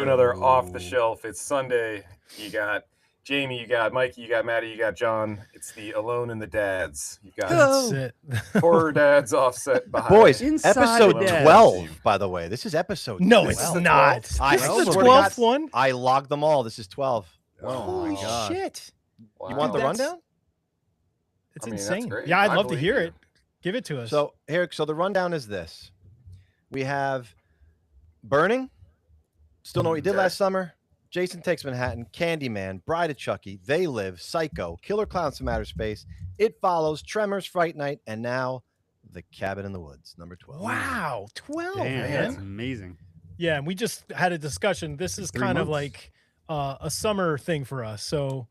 another off the Oh. shelf. It's Sunday. You got Jamie, you got Mikey, you got Maddie, you got John. It's the Alone in the Dads. You've got That's it. horror dads offset by Boys, Inside episode the Dads. 12, by the way. This is episode No, 12. it's This is the not. 12th? I This is swear the to 12th God, one. I logged them all. This is 12. Oh Holy my God. shit. Wow. You want the That's- rundown? It's I mean, that's insane. great. Yeah, I'd I love to believe hear you. it. Give it to us. So, Eric, so the rundown is this. We have Burning, Still Know What You Did Okay. Last Summer, Jason Takes Manhattan, Candyman, Bride of Chucky, They Live, Psycho, Killer Clowns from Outer Space, It Follows, Tremors, Fright Night, and now The Cabin in the Woods, number 12. wow, 12, Damn, man. that's amazing. Yeah, and we just had a discussion. This is 3 kind of months. like a summer thing for us. So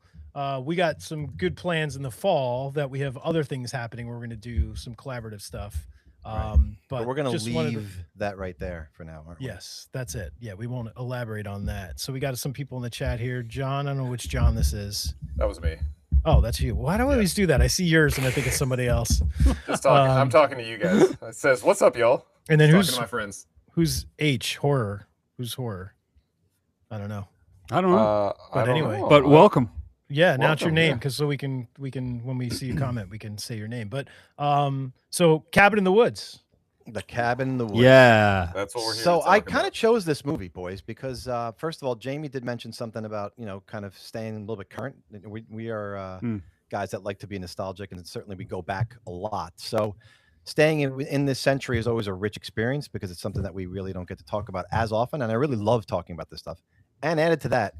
we got some good plans in the fall that we have other things happening. We're going to do some collaborative stuff. Right. But we're going to just wanted leave that right there for now, aren't we? Yes, that's it. Yeah, we won't elaborate on that. So we got some people in the chat here. John, I don't know which John this is. That was me. Oh, that's you. Why do I always do that? I see yours and I think it's somebody else. Just talking. I'm Um, talking to you guys. It says, "What's up, y'all?" And then Talking to my friends. who's H horror? Who's horror? I don't know. I don't know. I But don't anyway. know. but welcome. Yeah, announce your Welcome, name yeah. because so we can when we see you comment we can say your name. But so Cabin in the Woods. The Cabin in the Woods. Yeah. That's what we're here. So to I talk kind of about. chose this movie, boys, because first of all, Jamie did mention something about kind of staying a little bit current. We are guys that like to be nostalgic, and certainly we go back a lot. So staying in this century is always a rich experience because it's something that we really don't get to talk about as often, and I really love talking about this stuff. And added to that,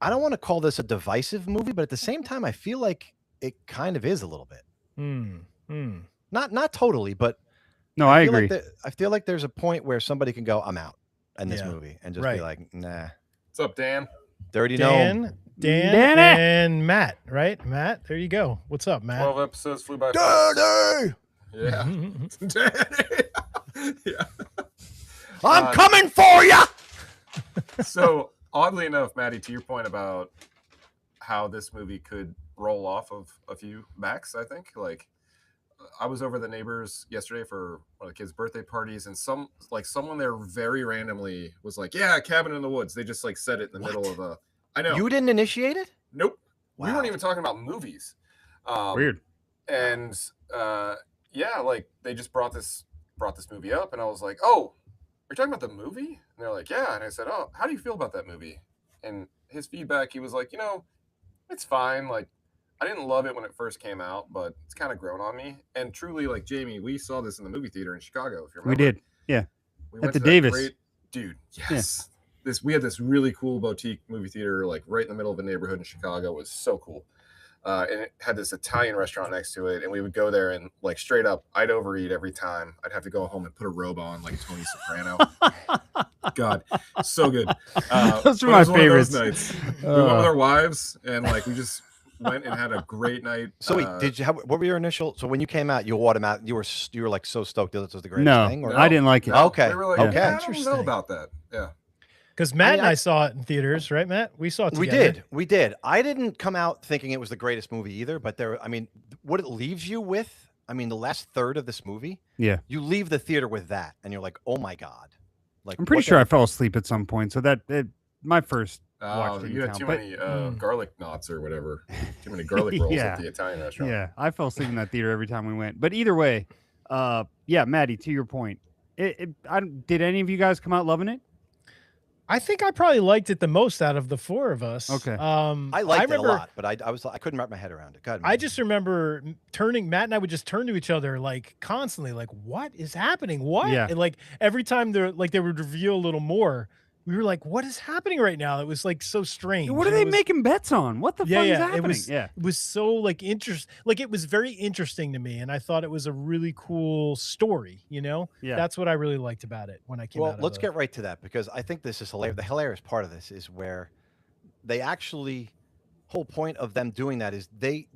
I don't want to call this a divisive movie, but at the same time, I feel like it kind of is a little bit. Not totally, but No, I feel agree. like I feel like there's a point where somebody can go, "I'm out," in this Yeah, movie, and just right. be like, "Nah, What's up, Dan? dirty gnome." Dan Danny! and Matt, right? Matt, there you go. What's up, Matt? 12 episodes flew by. fast. Dirty. Yeah. Danny. Yeah. I'm coming for you. So oddly enough, Maddie, to your point about how this movie could roll off of a few backs, I think like I was over the neighbors yesterday for one of the kids' birthday parties, and someone there very randomly was like, "Yeah, Cabin in the Woods." They just like said it in the middle of a. I know. You didn't initiate it? Nope. We Wow. weren't even talking about movies. Weird. And yeah, like they just brought this movie up, and I was like, "Oh, are you talking about the movie?" And they're like, "Yeah." And I said, "Oh, how do you feel about that movie?" And his feedback, he was like, "It's fine. Like, I didn't love it when it first came out, but it's kind of grown on me." And truly, like Jamie, we saw this in the movie theater in Chicago. If you remember, We did. Yeah. We At went the to that Davis. dude. Yes. We had this really cool boutique movie theater, like right in the middle of a neighborhood in Chicago. It was so cool. And it had this Italian restaurant next to it, and we would go there and like straight up, I'd overeat every time. I'd have to go home and put a robe on like Tony Soprano. God, so good. Those are but it my was one of those favorites. nights. We went with our wives, and like we just went and had a great night. So wait, what were your initial? So when you came out, you you were like so stoked that this was the greatest No, thing. Or I didn't like it. Okay. They were like, Okay. "Yeah, I don't Interesting. know about that. Yeah. Because Matt and I- I saw it in theaters, right, Matt? We saw it We together. did. I didn't come out thinking it was the greatest movie either, but what it leaves you with, the last third of this movie, Yeah. you leave the theater with that, and you're like, oh my God. Like, I'm pretty what sure the- I fell asleep at some point. So my first Oh, watch didn't you had count, too but- many garlic knots or whatever. Too many garlic rolls Yeah. at the Italian restaurant. Yeah, I fell asleep in that theater every time we went. But either way, yeah, Maddie, to your point, did any of you guys come out loving it? I think I probably liked it the most out of the four of us. Okay. I liked it a remember, lot, but I couldn't wrap my head around it. God, I just remember Matt and I would just turn to each other like constantly, like, what is happening? What? Yeah. And like every time they would reveal a little more, we were like, what is happening right now? It was like so strange. What are And they it was- making bets on? What the fuck is happening? It was so like it was very interesting to me, and I thought it was a really cool story. Yeah. That's what I really liked about it when I came out. Well, of let's the- get right to that because I think this is hilarious. The hilarious part of this is where they actually whole point of them doing that is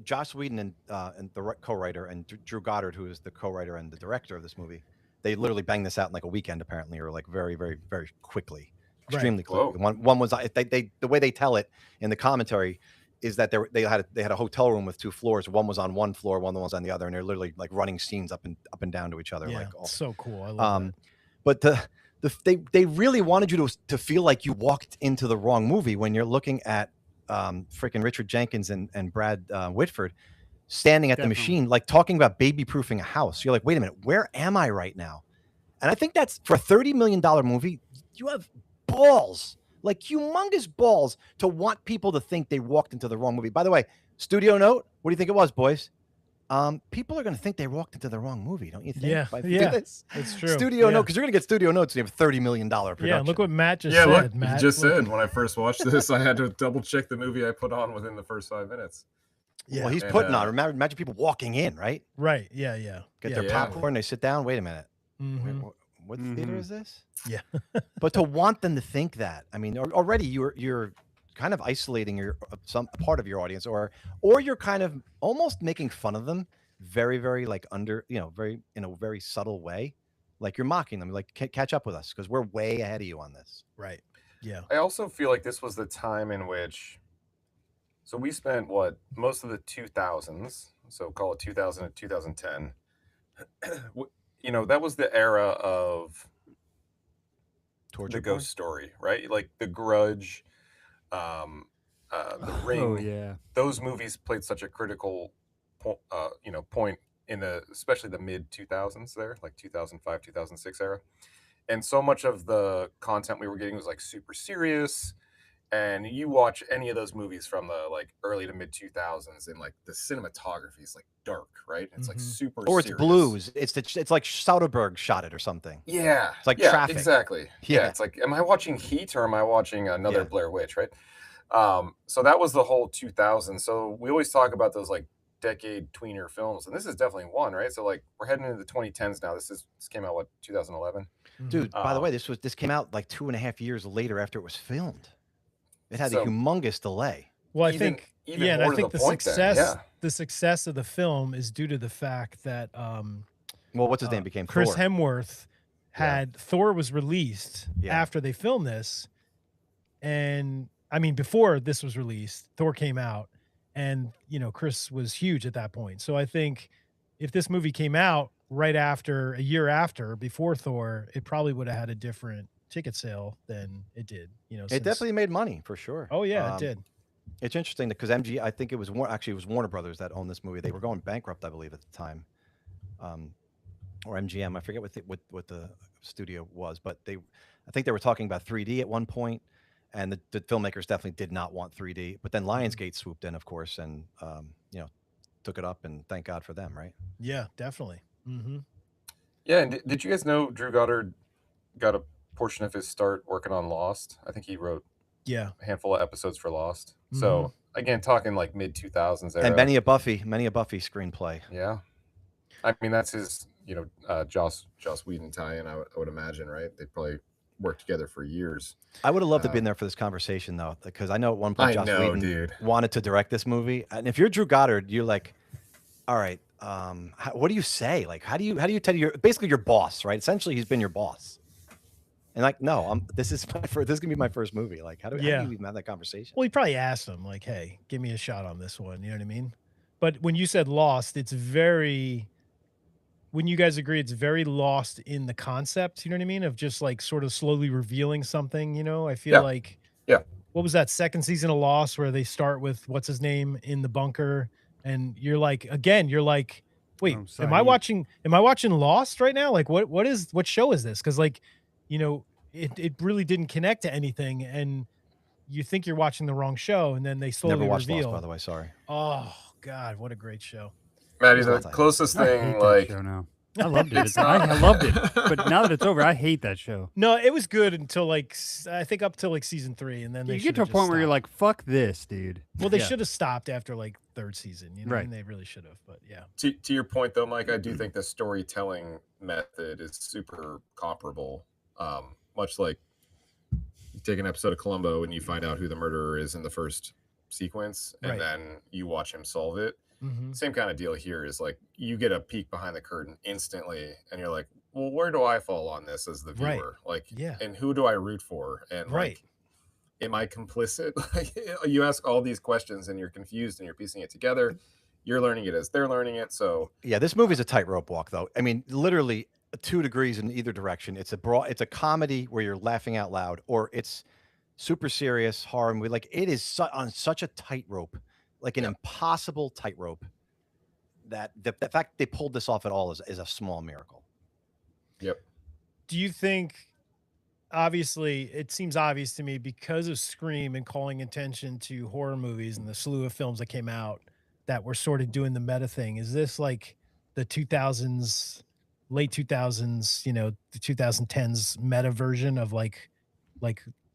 Joss Whedon and the co-writer and Drew Goddard, who is the co-writer and the director of this movie, they literally banged this out in like a weekend apparently, or like very, very, very quickly, extremely quickly. One was the way they tell it in the commentary is that they had a hotel room with 2 floors. One was on one floor, one was on the other, and they're literally like running scenes up and down to each other. Yeah, Like all so cool. I love But the they really wanted you to feel like you walked into the wrong movie when you're looking at freaking Richard Jenkins and Brad Whitford standing at the machine, like talking about baby proofing a house. You're like, wait a minute, where am I right now? And I think that's for a $30 million movie. You have balls, like humongous balls, to want people to think they walked into the wrong movie. By the way, studio note, what do you think it was, boys? People are going to think they walked into the wrong movie, don't you think? Yeah, it's true. Studio note, because you're going to get studio notes and you have $30 million production. Yeah, look what Matt just Yeah, said. look, Matt, you just said when I first watched this, I had to double check the movie I put on within the first 5 minutes. Yeah. Well, he's putting on. Imagine people walking in, right? Right. Yeah. Yeah. Get yeah. their popcorn. They sit down. Wait a minute. Mhm. What theater is this? Yeah. But to want them to think that, I mean, already you're kind of isolating your some part of your audience, or you're kind of almost making fun of them, very, very like very in a very subtle way, like you're mocking them, like catch up with us because we're way ahead of you on this. Right. Yeah. I also feel like this was the time in which, so we spent most of the 2000s, so call it 2000 to 2010. That was the era of Torture the ghost story, right? Like The Grudge, The Ring. Oh yeah. Those movies played such a critical point in especially the mid 2000s there, like 2005, 2006 era. And so much of the content we were getting was like super serious. And you watch any of those movies from the like early to mid 2000s, and like the cinematography is like dark, right? It's like super or serious. it's blues. It's like Soderbergh shot it or something. Yeah, it's like Traffic. Exactly. Yeah, it's like, am I watching Heat or am I watching another Blair Witch, right? So that was the whole 2000s. So we always talk about those like decade tweener films, and this is definitely one, right? So like we're heading into the 2010s now. This came out 2011. Dude, by the way, this came out like 2.5 years later after it was filmed. It had a humongous delay. Well, I think and I think the success of the film is due to the fact that what's his name became Chris Thor. Hemsworth had Thor was released after they filmed this, and I mean before this was released, Thor came out, and Chris was huge at that point. So I think if this movie came out right after, a year after, before Thor, it probably would have had a different ticket sale than it did. It definitely made money for sure. Oh yeah, it did. It's interesting because I think it was Warner Brothers that owned this movie. They were going bankrupt, I believe, at the time, or MGM. I forget what the studio was, but I think they were talking about 3D at one point, and the filmmakers definitely did not want 3D. But then Lionsgate swooped in, of course, and took it up, and thank God for them, right? Yeah, definitely. Mm-hmm. Yeah, and did you guys know Drew Goddard got a portion of his start working on Lost? I think he wrote a handful of episodes for Lost. So again, talking like mid 2000s era. And many a Buffy screenplay. Yeah, I mean that's his Joss Whedon tie-in. I would imagine, right? They probably worked together for years. I would have loved to have been there for this conversation though, because I know at one point Joss Whedon wanted to direct this movie. And if you're Drew Goddard, you're like, all right, what do you say? Like, how do you tell basically your boss, right? Essentially, he's been your boss. And like, no, this is gonna be my first movie. Like, how do you even have that conversation? Well, he probably asked him, like, "Hey, give me a shot on this one." You know what I mean? But when you said Lost, it's very. When you guys agree, it's very Lost in the concept. You know what I mean? Of just like sort of slowly revealing something. I feel like. Yeah. What was that second season of Lost where they start with what's his name in the bunker, and you're like, wait, am I watching Lost right now? Like, what show is this? Because like. It really didn't connect to anything, and you think you're watching the wrong show, and then they slowly Never watched reveal. Lost, by the way. Sorry. Oh God, what a great show! Maddie, the closest thing, like, show now. I loved it. I loved it, but now that it's over, I hate that show. No, it was good until like I think up till like season 3, and then you get to a point where you're like, "Fuck this, dude." Well, they should have stopped after like 3rd season. Right? And they really should have. But yeah. To your point though, Mike, I do think the storytelling method is super comparable. Much like you take an episode of Columbo and you find out who the murderer is in the first sequence, and then you watch him solve it. Same kind of deal here is like you get a peek behind the curtain instantly, and you're like, well, where do I fall on this as the viewer? Like, and who do I root for? And like, am I complicit? Like, you ask all these questions and you're confused and you're piecing it together. You're learning it as they're learning it. So yeah, this movie's a tightrope walk, though. I mean, literally 2 degrees in either direction. It's a comedy where you're laughing out loud, or it's super serious horror movie. Like it is on such a tightrope, like an impossible tightrope. That the fact they pulled this off at all is a small miracle. Yep. Do you think? Obviously, it seems obvious to me because of Scream and calling attention to horror movies and the slew of films that came out that were sort of doing the meta thing. Is this like the 2000s, late 2000s, the 2010s meta version of like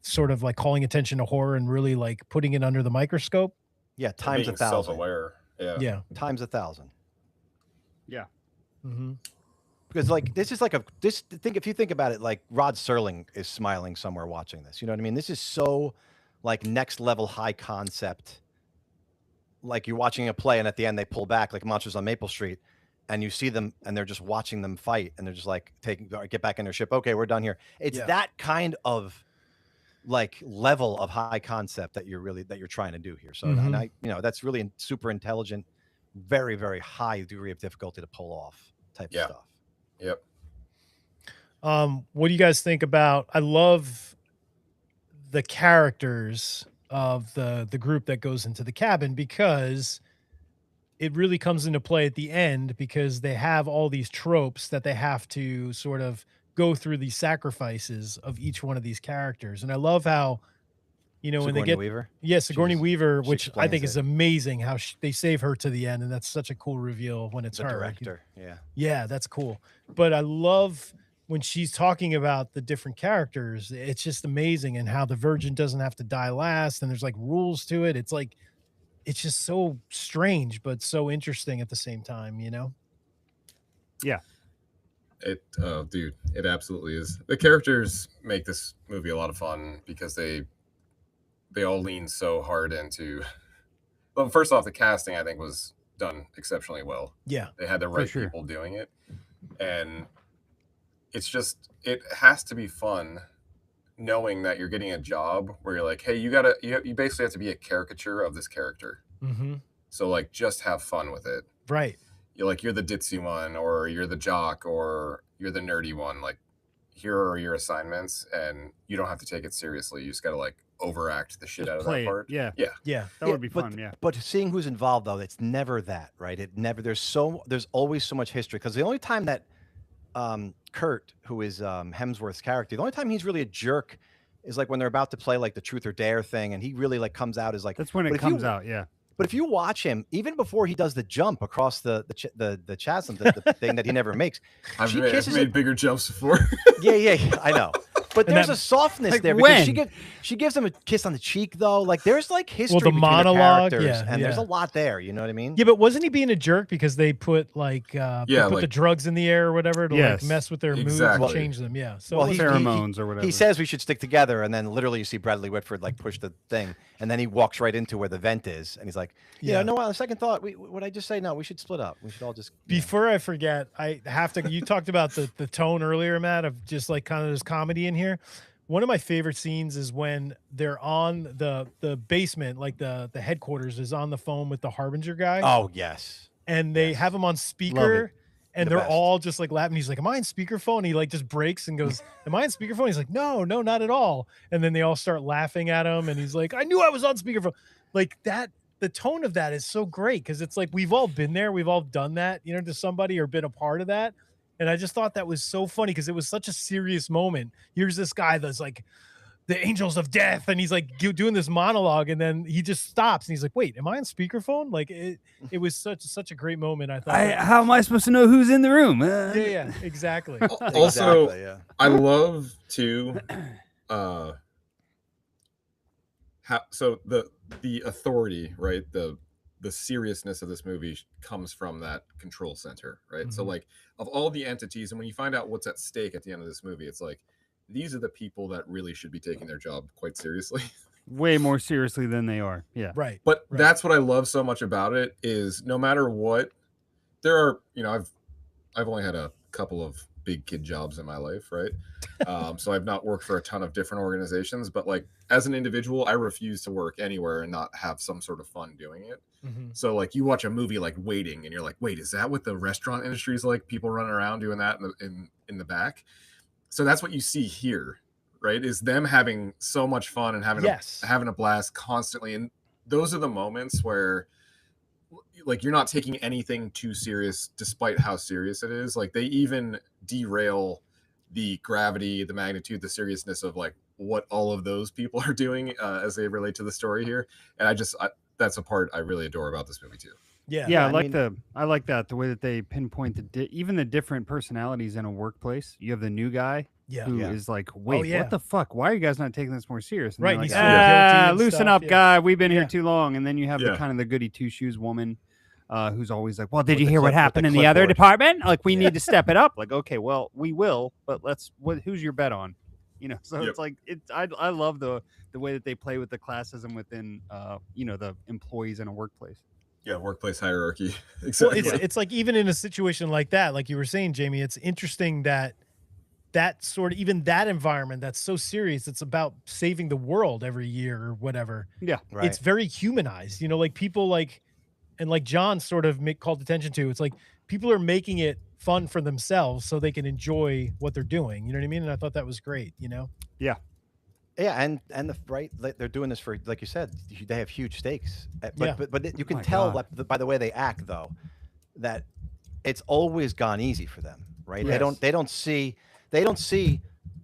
sort of like calling attention to horror and really like putting it under the microscope? Yeah, times Being 1,000. self-aware. Yeah. Times 1,000. Yeah. Mm-hmm. Because like this is like if you think about it, like Rod Serling is smiling somewhere watching this. You know what I mean? This is so like next level high concept. Like you're watching a play and at the end they pull back like Monsters on Maple Street, and you see them and they're just watching them fight and they're just like get back in their ship. Okay, we're done here. It's that kind of like level of high concept that you're trying to do here. So and I that's really super intelligent, very, very high degree of difficulty to pull off type of stuff. Yep. What do you guys think about? I love the characters of the group that goes into the cabin because it really comes into play at the end because they have all these tropes that they have to sort of go through these sacrifices of each one of these characters. And I love how, when they get Weaver. Yes, Sigourney Weaver, which I think it. is amazing how they save her to the end. And that's such a cool reveal when it's The her. director. Yeah. Yeah, that's cool. But I love when she's talking about the different characters. It's just amazing, and how the virgin doesn't have to die last, and there's like rules to it. It's like, it's just so strange, but so interesting at the same time, Yeah. Dude, it absolutely is. The characters make this movie a lot of fun because they all lean so hard into. Well, first off, the casting I think was done exceptionally well. Yeah, they had the right people doing it, and it has to be fun knowing that you're getting a job where you're like, hey, you basically have to be a caricature of this character. Mm-hmm. So like, just have fun with it. Right. You're the ditzy one, or you're the jock, or you're the nerdy one. Like, here are your assignments, and you don't have to take it seriously. You just got to like overact the shit out of that part. Yeah. That would be fun. Yeah. But seeing who's involved though, it's never that, right? It never. There's always so much history, because the only time that Kurt, who is Hemsworth's character, the only time he's really a jerk is like when they're about to play like the Truth or Dare thing, and he really like comes out as like, that's when it comes out. Yeah. But if you watch him, even before he does the jump across the chasm, the thing that he never makes, I've made bigger jumps before. Yeah, I know. But there's a softness like there because she gives him a kiss on the cheek though. Like there's like history between monologue, the characters, and there's a lot there. You know what I mean? Yeah, but wasn't he being a jerk because they put like the drugs in the air or whatever to like mess with their moods and change them? Yeah. So pheromones or whatever. He says we should stick together, and then literally you see Bradley Whitford like push the thing, and then he walks right into where the vent is, and he's like, no, on second thought, what I just say? No, we should split up. We should all just. Before I forget, I have to. You talked about the tone earlier, Matt, of just like kind of this comedy in here. One of my favorite scenes is when they're on the basement, like the headquarters is on the phone with the Harbinger guy. Oh, yes. And they have him on speaker, and they're all just like laughing. He's like, am I on speakerphone? He like just breaks and goes, am I on speakerphone? He's like, no, not at all. And then they all start laughing at him. And he's like, I knew I was on speakerphone. Like that, the tone of that is so great. Cause it's like, we've all been there. We've all done that, to somebody or been a part of that. And I just thought that was so funny because it was such a serious moment. Here's this guy that's like the angels of death, and he's like doing this monologue, and then he just stops and he's like, "Wait, am I on speakerphone?" Like it was such a great moment. I thought, how am I supposed to know who's in the room? Yeah, exactly. Also, I love to so the authority, right? The seriousness of this movie comes from that control center, right? Mm-hmm. So like, of all the entities, and when you find out what's at stake at the end of this movie, it's like, these are the people that really should be taking their job quite seriously. Way more seriously than they are. Yeah. Right. But that's what I love so much about it is no matter what, there are, I've only had a couple of big kid jobs in my life, right? So I've not worked for a ton of different organizations, but like as an individual, I refuse to work anywhere and not have some sort of fun doing it. So like you watch a movie like Waiting, and you're like, wait, is that what the restaurant industry is like? People running around doing that in the back. So that's what you see here, right? Is them having so much fun and having a blast constantly. And those are the moments where like you're not taking anything too serious despite how serious it is. Like they even derail the gravity, the magnitude, the seriousness of like what all of those people are doing as they relate to the story here. And that's a part I really adore about this movie too. Yeah, I like that, the way that they pinpoint even the different personalities in a workplace. You have the new guy who is like, wait, what the fuck? Why are you guys not taking this more serious? And right, like, loosen up, guy. We've been here too long. And then you have the kind of the goody two shoes woman who's always like, well, did you hear what happened in the other department? Like, we need to step it up. Like, okay, well, we will, but who's your bet on? You know, so it's like I love the way that they play with the classism within the employees in a workplace. Yeah, workplace hierarchy. Exactly. Well, it's like even in a situation like that, like you were saying, Jamie, it's interesting that sort of even that environment that's so serious, it's about saving the world every year or whatever. Yeah, right. It's very humanized, like people like, and like John sort of called attention to, it's like people are making it fun for themselves so they can enjoy what they're doing. You know what I mean? And I thought that was great. Yeah. Yeah, and they're doing this for, like you said, they have huge stakes. But you can tell by the way they act, though, that it's always gone easy for them, right? Yes. They don't see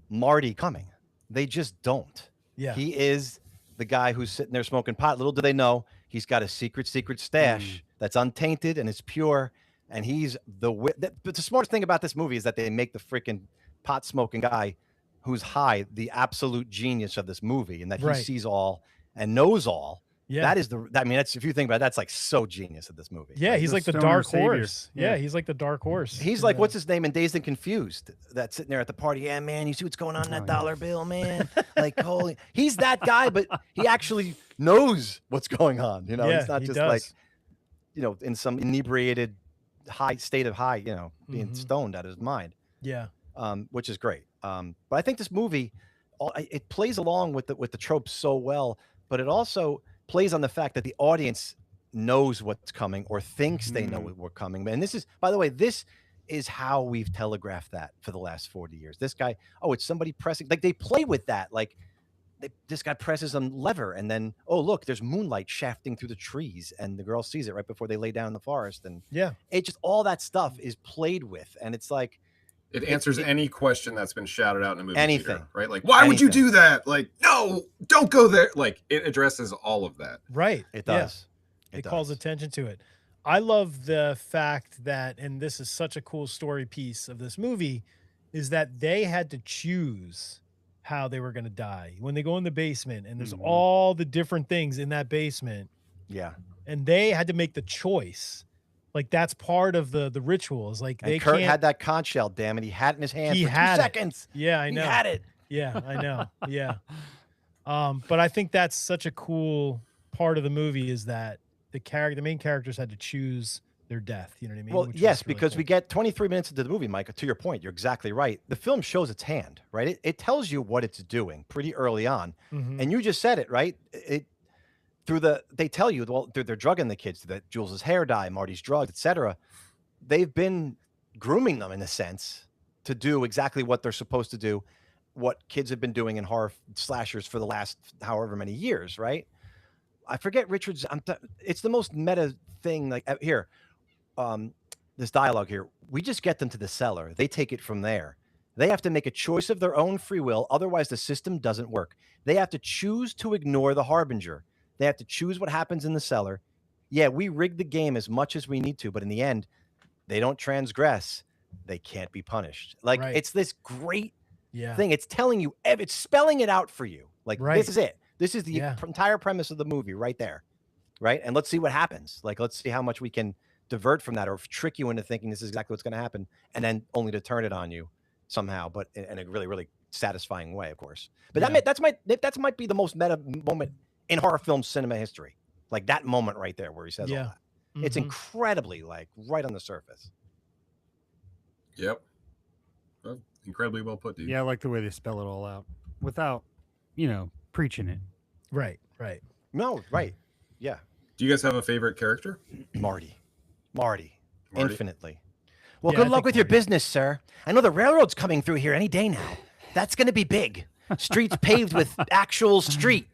Marty coming. They just don't. Yeah. He is the guy who's sitting there smoking pot. Little do they know, he's got a secret stash that's untainted and it's pure. And he's but the smartest thing about this movie is that they make the freaking pot smoking guy who's high the absolute genius of this movie, and that he sees all and knows all. Yeah, that is that's, if you think about it, that's like so genius of this movie. Yeah, he's like the dark horse. Yeah, he's like the dark horse. He's like, what's his name in Dazed and Confused? That's sitting there at the party. Yeah, man, you see what's going on in that dollar bill, man? Like, holy, he's that guy, but he actually knows what's going on. He's not just like, in some inebriated high state of being stoned out of his mind. Yeah, which is great. But I think this movie, it plays along with the tropes so well, but it also plays on the fact that the audience knows what's coming or thinks they know what's coming. And this is, by the way, this is how we've telegraphed that for the last 40 years. This guy, it's somebody pressing, like they play with that. Like this guy presses a lever and then, look, there's moonlight shafting through the trees and the girl sees it right before they lay down in the forest. And it just, all that stuff is played with. And it's like, it answers any question that's been shouted out in a movie theater, right? Like, why would you do that? Like, no, don't go there. Like, it addresses all of that. Right. It does. Yeah. It calls attention to it. I love the fact that, and this is such a cool story piece of this movie, is that they had to choose how they were going to die. When they go in the basement and there's all the different things in that basement. Yeah. And they had to make the choice. Like that's part of the ritual. Is like and Kurt had that conch shell. Damn it, he had it in his hand. For 2 seconds. Yeah, I know. He had it. Yeah, I know. Yeah. But I think that's such a cool part of the movie is that the main characters had to choose their death. You know what I mean? Well, yes, really because we get 23 minutes into the movie, Micah. To your point, you're exactly right. The film shows its hand, right? It tells you what it's doing pretty early on, and you just said it, right? They tell you, well, they're drugging the kids, that Jules's hair dye, Marty's drugged, etc. They've been grooming them in a sense to do exactly what they're supposed to do, what kids have been doing in horror slashers for the last however many years, right? I forget Richard's. It's the most meta thing. Like here, this dialogue here. We just get them to the cellar. They take it from there. They have to make a choice of their own free will. Otherwise, the system doesn't work. They have to choose to ignore the harbinger. They have to choose what happens in the cellar. Yeah, we rig the game as much as we need to, but in the end, they don't transgress. They can't be punished. Like it's this great thing. It's telling you, it's spelling it out for you. Like this is it. This is the entire premise of the movie right there. Right. And let's see what happens. Like, let's see how much we can divert from that or trick you into thinking this is exactly what's going to happen. And then only to turn it on you somehow, but in a really, really satisfying way, of course. But that might be the most meta moment in horror film cinema history. Like that moment right there where he says all that. It's incredibly like right on the surface. Yep. Incredibly well put, dude. Yeah, I like the way they spell it all out without, preaching it. Right. No, right. Yeah. Do you guys have a favorite character? Marty. Infinitely. Well, good luck with your business, sir. I know the railroad's coming through here any day now. That's going to be big. Streets paved with actual street.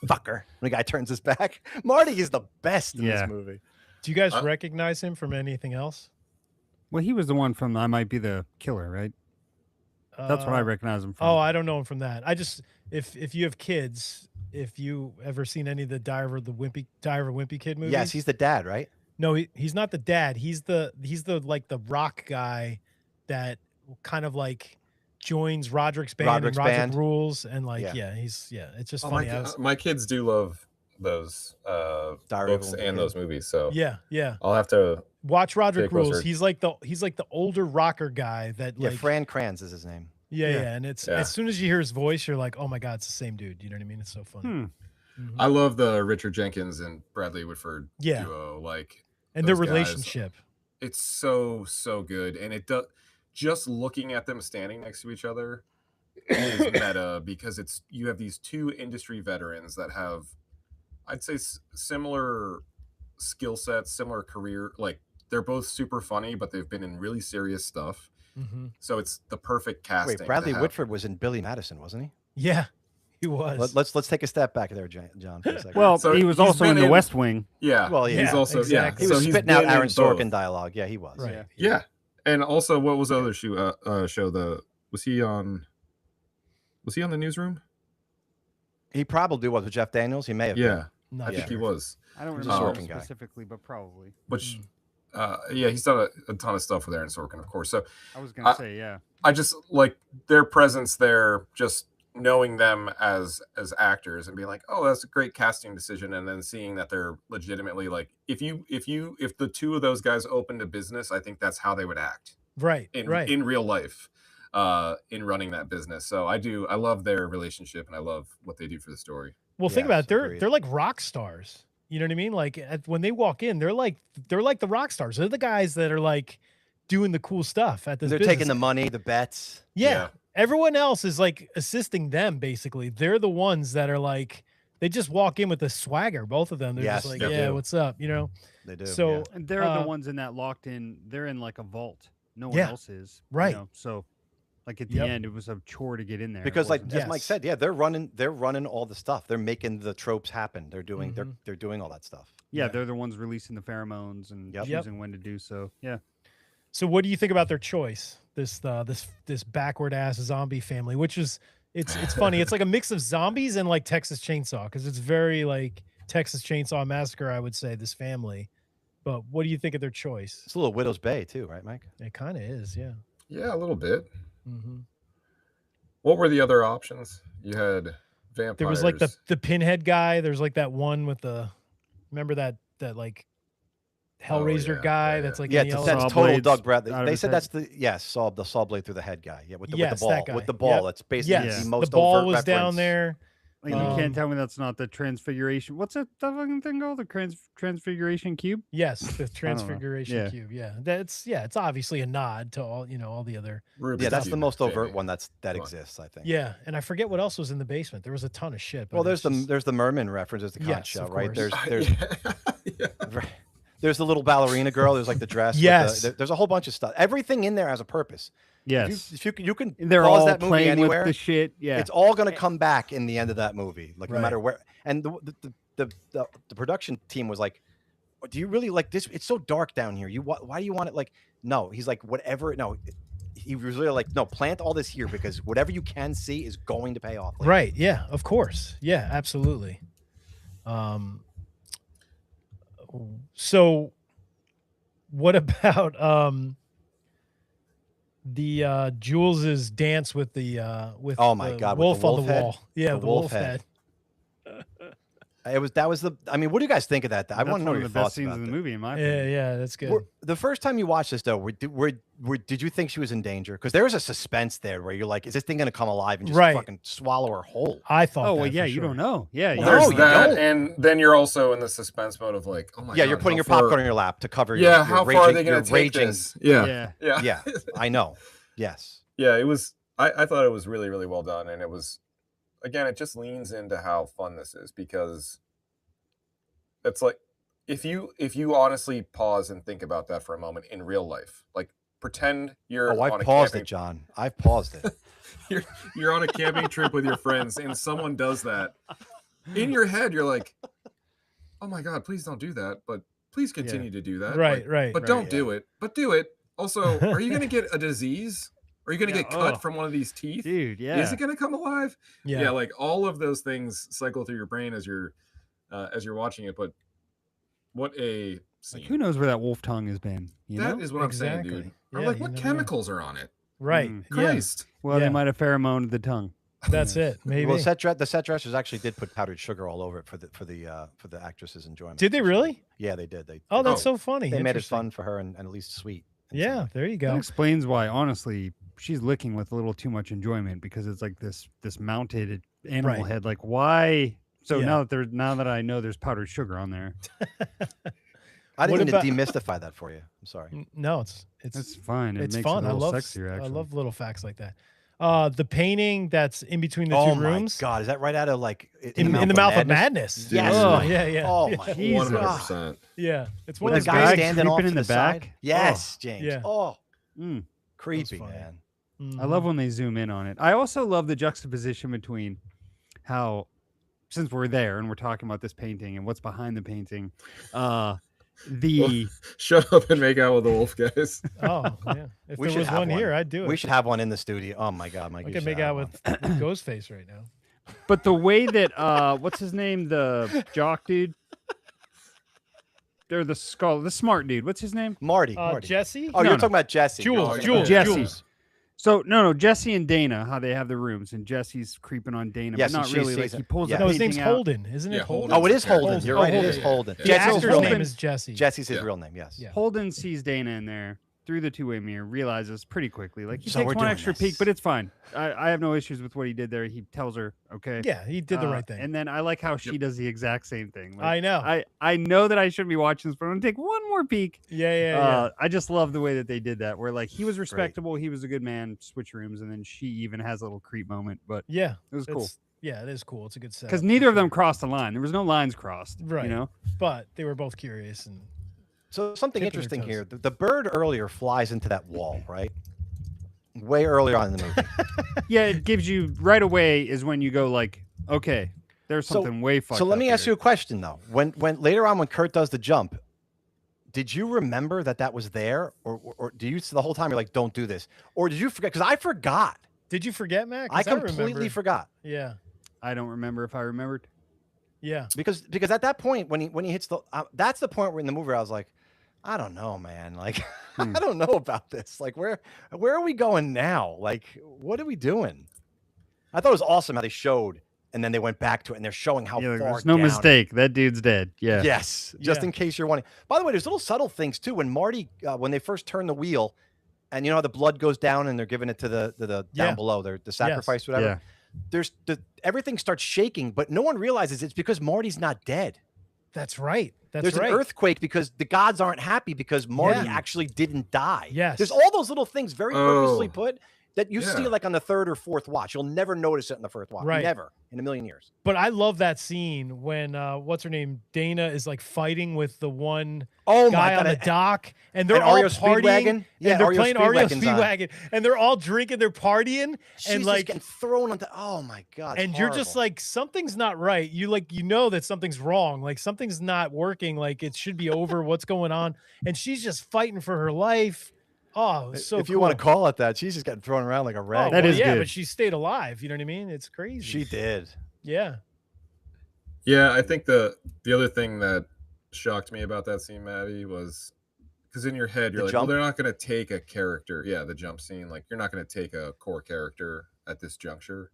Fucker. When the guy turns his back. Marty is the best in this movie. Do you guys recognize him from anything else? Well, he was the one from I Might Be the Killer, right? That's what I recognize him from. Oh, I don't know him from that. I just if you have kids, if you ever seen any of the Diary of a Wimpy Kid movies? Yes, he's the dad, right? No, he's not the dad. He's the like the rock guy that kind of like joins Roderick's band and Roderick Rules and like it's just funny. My kids do love those books and those movies, so yeah. I'll have to watch Roderick Rules. He's like the older rocker guy that like Fran Kranz is his name. Yeah, and it's as soon as you hear his voice, you're like, oh my god, it's the same dude. You know what I mean? It's so funny. Mm-hmm. I love the Richard Jenkins and Bradley Whitford duo, and their relationship. It's so good, and it does. Just looking at them standing next to each other is meta because you have these two industry veterans that have, I'd say, similar skill sets, similar career. Like they're both super funny, but they've been in really serious stuff. Mm-hmm. So it's the perfect casting. Wait, Bradley Whitford was in Billy Madison, wasn't he? Yeah, he was. Let's take a step back there, John, for a second. Well, so he was also in The West Wing. Yeah. Well, he's also exactly. He was spitting out Aaron Sorkin dialogue. Yeah, he was. Right. Yeah. And also, what was the other show? Was he on the Newsroom? He probably was with Jeff Daniels. He may have. Yeah, Not I think he was. I don't He's remember a Sorkin specifically, but probably. Which, he's done a ton of stuff with Aaron Sorkin, of course. So I was gonna say, yeah. I just like their presence there, just knowing them as actors and being like, oh, that's a great casting decision, and then seeing that they're legitimately like, if the two of those guys opened a business, I think that's how they would act, in real life, in running that business. So I love their relationship, and I love what they do for the story. Well, think about it. They're like rock stars. You know what I mean? Like when they walk in, they're like the rock stars. They're the guys that are like doing the cool stuff at this. They're business. taking the money, the bets. Yeah. Everyone else is like assisting them. Basically, they're the ones that are like they just walk in with the swagger. Both of them. They're just like, what's up? You know. They do. So and they're the ones in that locked in. They're in like a vault. No one else is. Right. So. Like at the end, it was a chore to get in there because, like as Mike said, they're running all the stuff. They're making the tropes happen. They're doing they're doing all that stuff. Yeah, they're the ones releasing the pheromones and choosing when to do so. Yeah. So, what do you think about their choice? This backward ass zombie family, which is it's funny. It's like a mix of zombies and like Texas Chainsaw because it's very like Texas Chainsaw Massacre. I would say this family. But what do you think of their choice? It's a little Widow's Bay too, right, Mike? It kind of is, yeah. Yeah, a little bit. Mm-hmm. What were the other options? You had vampires. There was like the pinhead guy. There's like that one with remember that like Hellraiser guy that's like that's total Doug Bradley. They said that's the saw blade through the head guy. Yeah, with the ball. With the ball. That's basically the most the ball overt was reference. down there. Like, you can't tell me that's not the Transfiguration. What's that fucking thing called? The Transfiguration Cube? Yes, the Transfiguration Cube. Yeah, it's obviously a nod to all the other. That's the most overt one that exists, I think. Yeah, and I forget what else was in the basement. There was a ton of shit. Well, there's the Merman reference, there's the conch shell, right? There's the little ballerina girl. There's like the dress. Yes, there's a whole bunch of stuff. Everything in there has a purpose. Yes, if you can they're pause all that movie playing anywhere, with the shit. Yeah, it's all going to come back in the end of that movie, like no matter where. And the production team was like, "Do you really like this? It's so dark down here. Why do you want it like?" No, he's like, whatever. No, he was really like, no, plant all this here because whatever you can see is going to pay off later. Right? Yeah, of course. Yeah, absolutely. So, what about the Jules's dance with the oh my god wolf on the wall? Yeah, the wolf head. What do you guys think of that? I want to know your thoughts scenes about in the that. movie, in my opinion. Yeah, that's good. The first time you watched this, though, did you think she was in danger? Because there was a suspense there where you're like, is this thing going to come alive and just fucking swallow her whole? I thought. Oh, well, yeah, you don't know. Yeah, there's that, and then you're also in the suspense mode of like, oh my god. Yeah, you're putting your popcorn in your lap to cover. Yeah, how far are they going to take this? Yeah, I know. Yes. Yeah, it was. I thought it was really, really well done, and it was. Again, it just leans into how fun this is because it's like if you honestly pause and think about that for a moment in real life, like pretend you're I've on a paused camping, it, John. I've paused it. you're on a camping trip with your friends and someone does that. In your head, you're like, "Oh my god, please don't do that." But please continue to do that. Right, like, right. But right, don't do it. But do it. Also, are you going to get a disease? Are you going to get cut from one of these teeth? Dude, yeah. Is it going to come alive? Yeah. Like all of those things cycle through your brain as you're watching it. But what a scene. Like, who knows where that wolf tongue has been? That is what I'm saying, dude. Or like, what chemicals are on it? Right. Christ. Well, they might have pheromoned the tongue. That's it. Maybe. Well, the set dressers actually did put powdered sugar all over it for the actress's enjoyment. Did they really? Yeah, they did. Oh, that's so funny. They made it fun for her and at least sweet. Yeah, there you go. That explains why, honestly, she's licking with a little too much enjoyment because it's like this mounted animal head. Like, why? So now that I know there's powdered sugar on there. I didn't mean to demystify that for you. I'm sorry. No, it's fine. It's makes fun. it a little I love sexier, actually. I love little facts like that. The painting that's in between the two rooms. Oh my God, is that right out of like in the Mouth of Madness? Yes. Oh, yeah. Oh my 100%. Yeah, it's one of of the those guys paintings standing off in to the back. Side. Yes, James. Yeah. Oh, creepy, man. I love when they zoom in on it. I also love the juxtaposition between how, since we're there and we're talking about this painting and what's behind the painting, shut up and make out with the wolf, guys. Oh yeah, if there was one here, I'd do it. We should have one in the studio. Oh my God, Mike! I could make out with Ghostface right now. But the way that what's his name, the jock dude, they're the smart dude. What's his name? Marty. Jesse. Oh, you're talking about Jesse. Jules. Jesse. So no, Jesse and Dana, how they have the rooms, and Jesse's creeping on Dana, yes, but not really. Like he pulls. No, his name's Holden, isn't it? Holden. Oh, it is Holden. You're right. It is Holden. The actor's name is Jesse. Jesse's his real name. Yes. Yeah. Holden sees Dana in there through the two-way mirror, realizes pretty quickly, like he takes one extra peek, but it's fine. I have no issues with what he did there. He tells her, okay. Yeah, he did the right thing. And then I like how she does the exact same thing. Like, I know. I know that I shouldn't be watching this, but I'm gonna take one more peek. Yeah. I just love the way that they did that, where like he was respectable, he was a good man, switch rooms, and then she even has a little creep moment. But yeah, it was cool. Yeah, it is cool. It's a good set. Because neither of them crossed the line. There was no lines crossed. Right. You know? But they were both curious and. So something interesting here. The bird earlier flies into that wall, right? Way earlier on in the movie. Yeah, it gives you right away is when you go like, okay, there's something way fucked up. So let me ask you a question though. When later on when Kurt does the jump, did you remember that was there, or do you the whole time you're like, don't do this, or did you forget? Because I forgot. Did you forget, Matt? I completely forgot. Yeah. I don't remember if I remembered. Yeah. Because at that point when he hits the that's the point where in the movie I was like, I don't know, man. Like, I don't know about this. Like, where are we going now? Like, what are we doing? I thought it was awesome how they showed, and then they went back to it, and they're showing how far there's no down. mistake. That dude's dead. Yeah. Yes. Just in case you're wondering. By the way, there's little subtle things too. When Marty, when they first turn the wheel, and you know how the blood goes down, and they're giving it to the down below, the sacrifice, whatever. Yeah. There's everything starts shaking, but no one realizes it's because Marty's not dead. That's right. There's an earthquake because the gods aren't happy because Marty actually didn't die. Yes. There's all those little things very purposely put that you see like on the third or fourth watch. You'll never notice it in the first watch. Right. Never in a million years. But I love that scene when what's her name? Dana is like fighting with the one guy on the dock, and they're all partying. Yeah, and they're playing REO Speedwagon, and they're all drinking, they're partying, She's and like just getting thrown onto. Oh my God! And you're just like, something's not right. You know that something's wrong. Like something's not working. Like it should be over. What's going on? And she's just fighting for her life. Oh, so if you want to call it that, she's just getting thrown around like a rag. That is good. But she stayed alive. You know what I mean? It's crazy. She did. Yeah. Yeah, I think the other thing that shocked me about that scene, Maddie, was because in your head you're like, well, they're not going to take a character. Yeah, the jump scene. Like you're not going to take a core character at this juncture.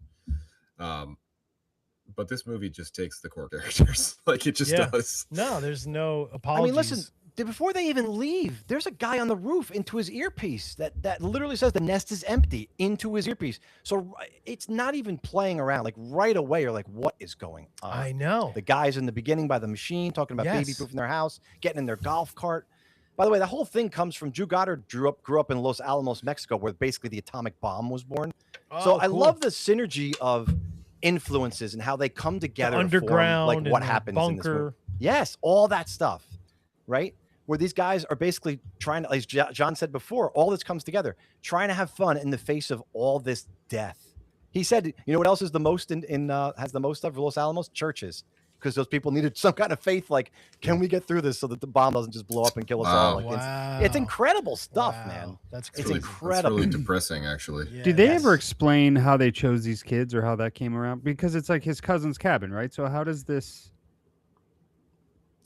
But this movie just takes the core characters. Like it just does. No, there's no apologies. I mean, listen. Before they even leave, there's a guy on the roof into his earpiece that literally says the nest is empty into his earpiece. So it's not even playing around. Like right away, you're like, what is going on? I know. The guys in the beginning by the machine talking about baby-proofing their house, getting in their golf cart. By the way, the whole thing comes from Drew Goddard grew up in Los Alamos, Mexico, where basically the atomic bomb was born. So I love the synergy of influences and how they come together. The underground, to form, like what happens bunker. in this movie. Yes, all that stuff, right? Where these guys are basically trying to, as John said before, all this comes together, trying to have fun in the face of all this death. He said, you know what else is the most has the most of Los Alamos? Churches. Because those people needed some kind of faith, like, can we get through this so that the bomb doesn't just blow up and kill us all? Like, it's incredible stuff, man. That's it's incredible. It's really depressing, actually. Yeah, Did they ever explain how they chose these kids or how that came around? Because it's like his cousin's cabin, right? So how does this?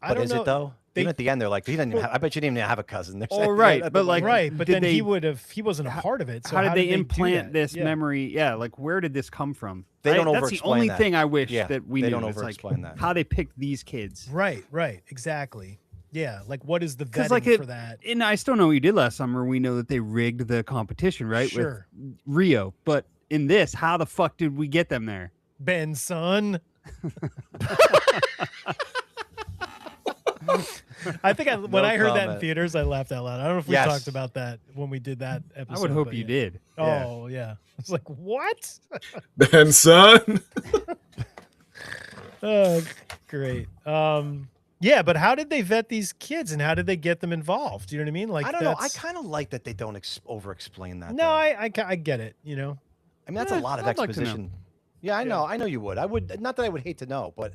But is it though? Even at the end, they're like, he didn't. I bet you didn't even have a cousin. Oh, right, but like, right, but then he wasn't a part of it. So how did they implant this memory? Yeah, like where did this come from? They don't That's the only thing I wish that we knew. They don't over-explain that. How they picked these kids. Right, exactly. Yeah, like what is the vetting for that? And I still know what you did last summer. We know that they rigged the competition, right? Sure. With Rio, but in this, how the fuck did we get them there? Ben, son. I think when I heard that in theaters, I laughed out loud. I don't know if we talked about that when we did that episode. I would hope you did. Oh, yeah. It's like, what? Ben, son. Oh, great. Yeah, but how did they vet these kids and how did they get them involved? Do you know what I mean? Like, I don't know. I kind of like that they don't over-explain that. No, I get it. You know, I mean, that's a lot of exposition. Like yeah, I know. I know you would. I would. Not that I would hate to know, but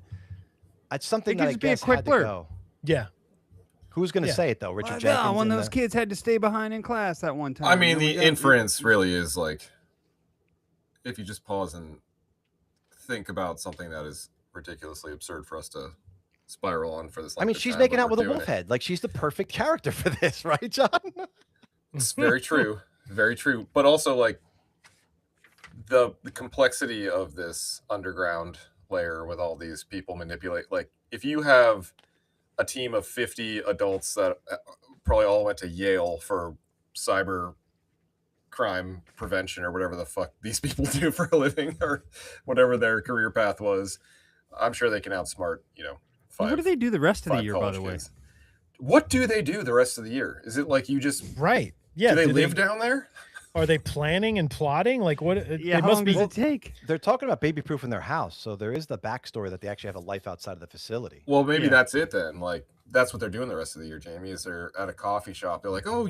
it's something that I guess had to go. Yeah. Who's going to say it though? Richard Jenkins. One of those kids had to stay behind in class that one time. I mean, the inference really is like, if you just pause and think about something that is ridiculously absurd for us to spiral on for this. I mean, she's making out with a wolf head. Like, she's the perfect character for this, right, John? It's very true. Very true. But also, like, the complexity of this underground layer with all these people manipulate. Like, if you have a team of 50 adults that probably all went to Yale for cyber crime prevention or whatever the fuck these people do for a living or whatever their career path was, I'm sure they can outsmart, what do they do the rest of the year, by the way? What do they do the rest of the year? Is it like you just... Right. Yeah. Do they live down there? Are they planning and plotting? Like what? Yeah, how long does it take? They're talking about baby-proof in their house, so there is the backstory that they actually have a life outside of the facility. Well, maybe that's it then. Like, that's what they're doing the rest of the year, Jamie, is they're at a coffee shop. They're like, oh,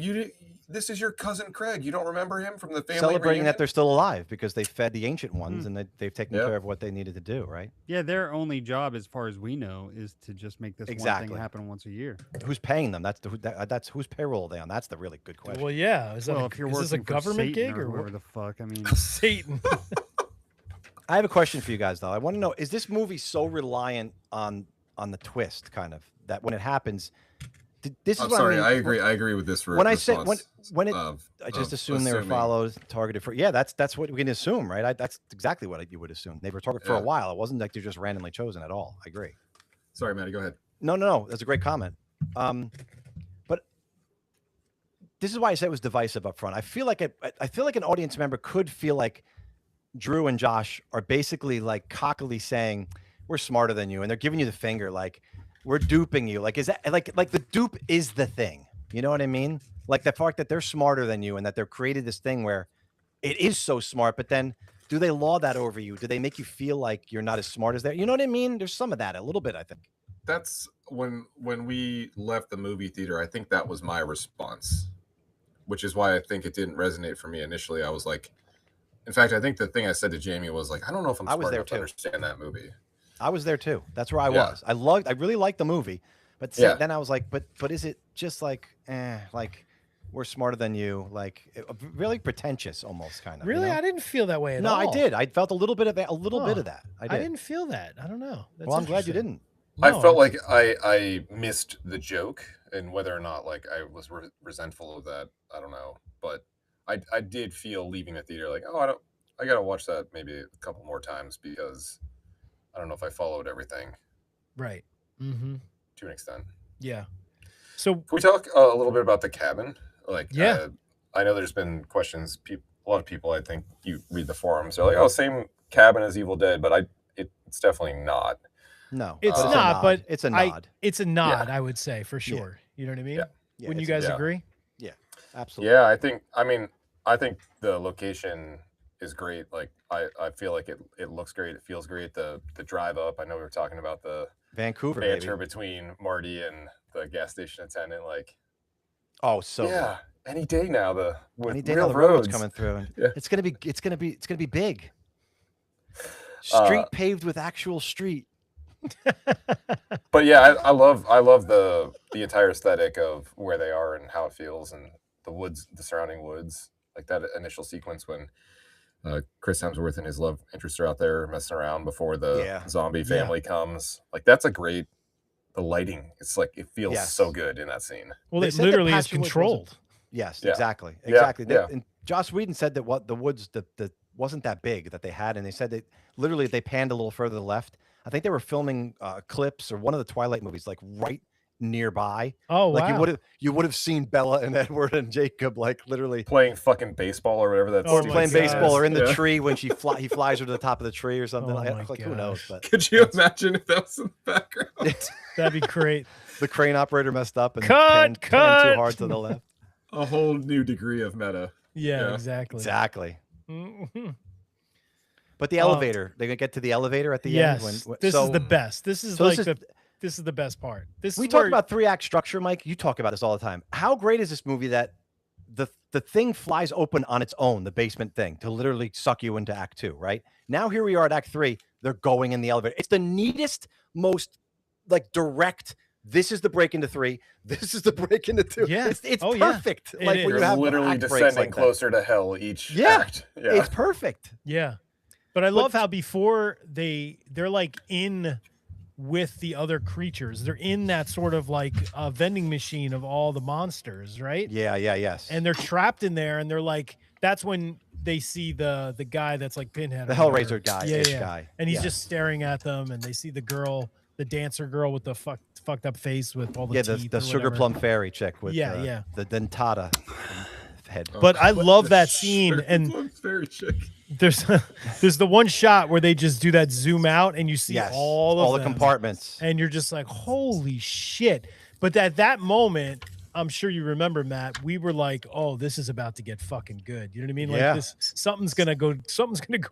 this is your cousin Craig. You don't remember him from the family Celebrating reunion? that they're still alive because they fed the ancient ones and they've taken care of what they needed to do, right? Yeah, their only job, as far as we know, is to just make this one thing happen once a year. Who's paying them? That's whose payroll are they on? That's the really good question. Well, yeah. Is this a government gig or whatever the fuck? I mean, Satan. I have a question for you guys, though. I want to know: is this movie so reliant on the twist, kind of, that when it happens? I'm sorry. I agree. I agree with this. When I said when I just assumed they were followed, targeted for. Yeah, that's what we can assume, right? That's exactly what you would assume. They were targeted for a while. It wasn't like they're just randomly chosen at all. I agree. Sorry, Maddie. Go ahead. No. That's a great comment. But this is why I said it was divisive up front. I feel like an audience member could feel like Drew and Josh are basically like cockily saying, "We're smarter than you," and they're giving you the finger, like, we're duping you. Like, is that like the dupe is the thing? You know what I mean? Like the fact that they're smarter than you and that they've created this thing where it is so smart, but then do they law that over you? Do they make you feel like you're not as smart as they are? You know what I mean? There's some of that, a little bit, I think. That's when we left the movie theater, I think that was my response, which is why I think it didn't resonate for me initially. I was like, in fact, I think the thing I said to Jamie was like, I don't know if I'm smart enough to understand that movie. I was there too. That's where I was. I really liked the movie, but then I was like, but is it just like, like we're smarter than you? Like really pretentious, almost kind of. Really, I didn't feel that way at all. No, I did. I felt a little bit of that. I didn't feel that. I don't know. Well, I'm glad you didn't. No, I felt like I missed the joke, and whether or not like I was resentful of that, I don't know. But I did feel leaving the theater like, oh, I gotta watch that maybe a couple more times because I don't know if I followed everything. Right. Mm-hmm. To an extent. Yeah. So can we talk a little bit about the cabin? Like, I know there's been questions. A lot of people, I think, you read the forums, they're like, "Oh, same cabin as Evil Dead," but it's definitely not. No, it's not. But it's a nod. It's a nod. I would say for sure. You know what I mean? Yeah. Yeah, Wouldn't you guys yeah. agree? Yeah, absolutely. Yeah, I think the location is great. Like I feel like it looks great. It feels great. The drive up. I know we were talking about the Vancouver banter baby. between Marty and the gas station attendant. Like, Oh, so yeah, any day now. any day real now the roads roads coming through, and Yeah. it's gonna be big. Street paved with actual street. But yeah, I love the entire aesthetic of where they are and how it feels, and the woods, the surrounding woods, like that initial sequence when Chris Hemsworth and his love interest are out there messing around before the zombie family comes. Like that's a great. The lighting, it's like it feels so good in that scene. Well, it literally is controlled. Yes, Yeah. exactly. Yeah. And Joss Whedon said that what the woods the wasn't that big that they had, and they said that literally they panned a little further to the left. I think they were filming clips or one of the Twilight movies, like right nearby. Oh, like wow. you would have seen Bella and Edward and Jacob like literally playing fucking baseball or whatever that's. Or playing baseball or in the tree when he flies her to the top of the tree or something. Like who knows? But could you imagine if that was in the background? That'd be great. The crane operator messed up and cut too hard to the left. A whole new degree of meta. Yeah. Exactly. Mm-hmm. But the elevator, they're gonna get to the elevator at the end. This is the best. This is this is the best part. We talk about 3-act structure, Mike. You talk about this all the time. How great is this movie that the thing flies open on its own, the basement thing, to literally suck you into Act 2, right? Now here we are at Act 3. They're going in the elevator. It's the neatest, most like direct. This is the break into 3. This is the break into 2. Yeah, it's perfect. Yeah. Like when you have literally descending closer to hell each act. Yeah, it's perfect. Yeah, but I love how before they're like in with the other creatures. They're in that sort of like a vending machine of all the monsters, right? Yes. And they're trapped in there, and they're like, that's when they see the guy that's like Pinhead, the Hellraiser guy, guy, and he's just staring at them, and they see the girl, the dancer girl with the fucked up face with all the teeth the sugar plum fairy chick with the dentata head. But I love that scene, and fairy chick. There's the one shot where they just do that zoom out and you see all the compartments, and you're just like, holy shit. But at that moment, I'm sure you remember, Matt, we were like, oh, this is about to get fucking good. You know what I mean? Like something's gonna go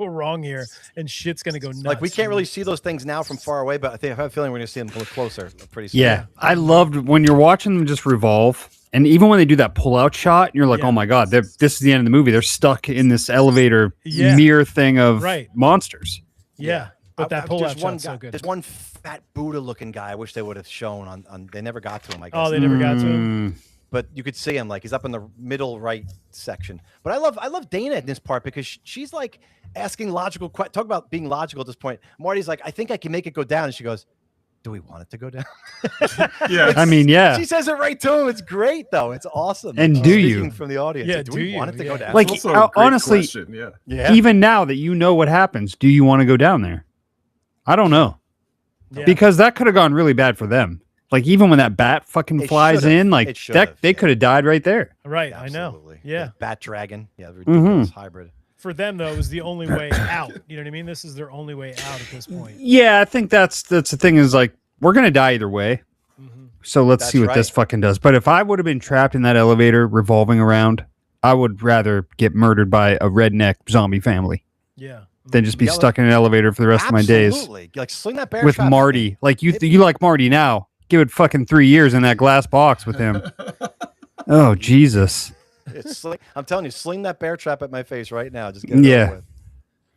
wrong here, and shit's gonna go nuts. Like we can't really see those things now from far away, but I have a feeling we're gonna see them a little closer pretty soon. Yeah, I loved when you're watching them just revolve. And even when they do that pull-out shot, you're like, oh, my God, this is the end of the movie. They're stuck in this elevator mirror thing of monsters. Yeah. But that pull-out shot's so good. There's one fat Buddha-looking guy I wish they would have shown on. They never got to him, I guess. Oh, they never got to him? But you could see him. Like, he's up in the middle right section. But I love Dana in this part because she's, like, asking logical questions. Talk about being logical at this point. Marty's like, I think I can make it go down. And she goes, do we want it to go down? I mean, yeah. She says it right to him. It's great, though. It's awesome. And do you? From the audience. Yeah, do we want it to go down? Like, honestly, even now that you know what happens, do you want to go down there? I don't know. Yeah. Because that could have gone really bad for them. Like, even when that bat fucking flies in, like, they could have died right there. Right, absolutely. I know. Yeah. Bat dragon. Yeah, ridiculous hybrid. For them, though, it was the only way out. You know what I mean? This is their only way out at this point. Yeah, I think that's the thing is, like, we're going to die either way. So let's see what this fucking does. But if I would have been trapped in that elevator revolving around, I would rather get murdered by a redneck zombie family. Yeah. Than just be stuck in an elevator for the rest of my days. Absolutely. Like, sling that bear with Marty. Like, you like Marty now. Give it fucking 3 years in that glass box with him. Oh, Jesus. I'm telling you, sling that bear trap at my face right now. Just get it over with.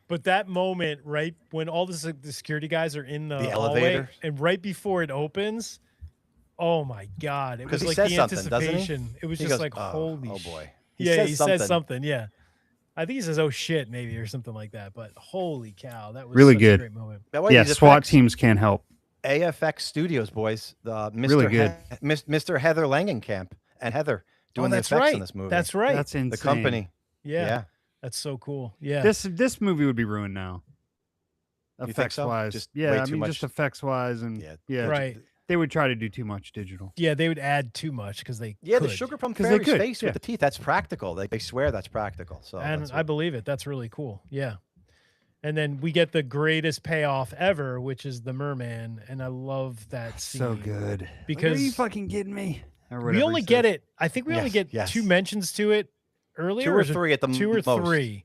But that moment, right when all the security guys are in the elevator, and right before it opens, oh my God! It was like the anticipation. It was just like, holy, oh boy. He says something. Yeah, I think he says, "Oh shit," maybe or something like that. But holy cow, that was really such good. A great moment. Yeah, SWAT teams can't help. AFX Studios boys, Mr. Really good. Mr. Heather Langenkamp and Heather doing the effects in this movie. That's right. That's insane. The company. Yeah. That's so cool. Yeah. This movie would be ruined now. Effects wise. Just just effects wise and right. They would try to do too much digital. Yeah, they would add too much because they the sugar plum fairy's face with the teeth, that's practical. They swear that's practical. So and I believe it. That's really cool. Yeah. And then we get the greatest payoff ever, which is the merman, and I love that scene. So good. Because are you fucking kidding me? We only get it. I think we only get 2 mentions to it earlier. 2 or 3 at the most. 2 or 3.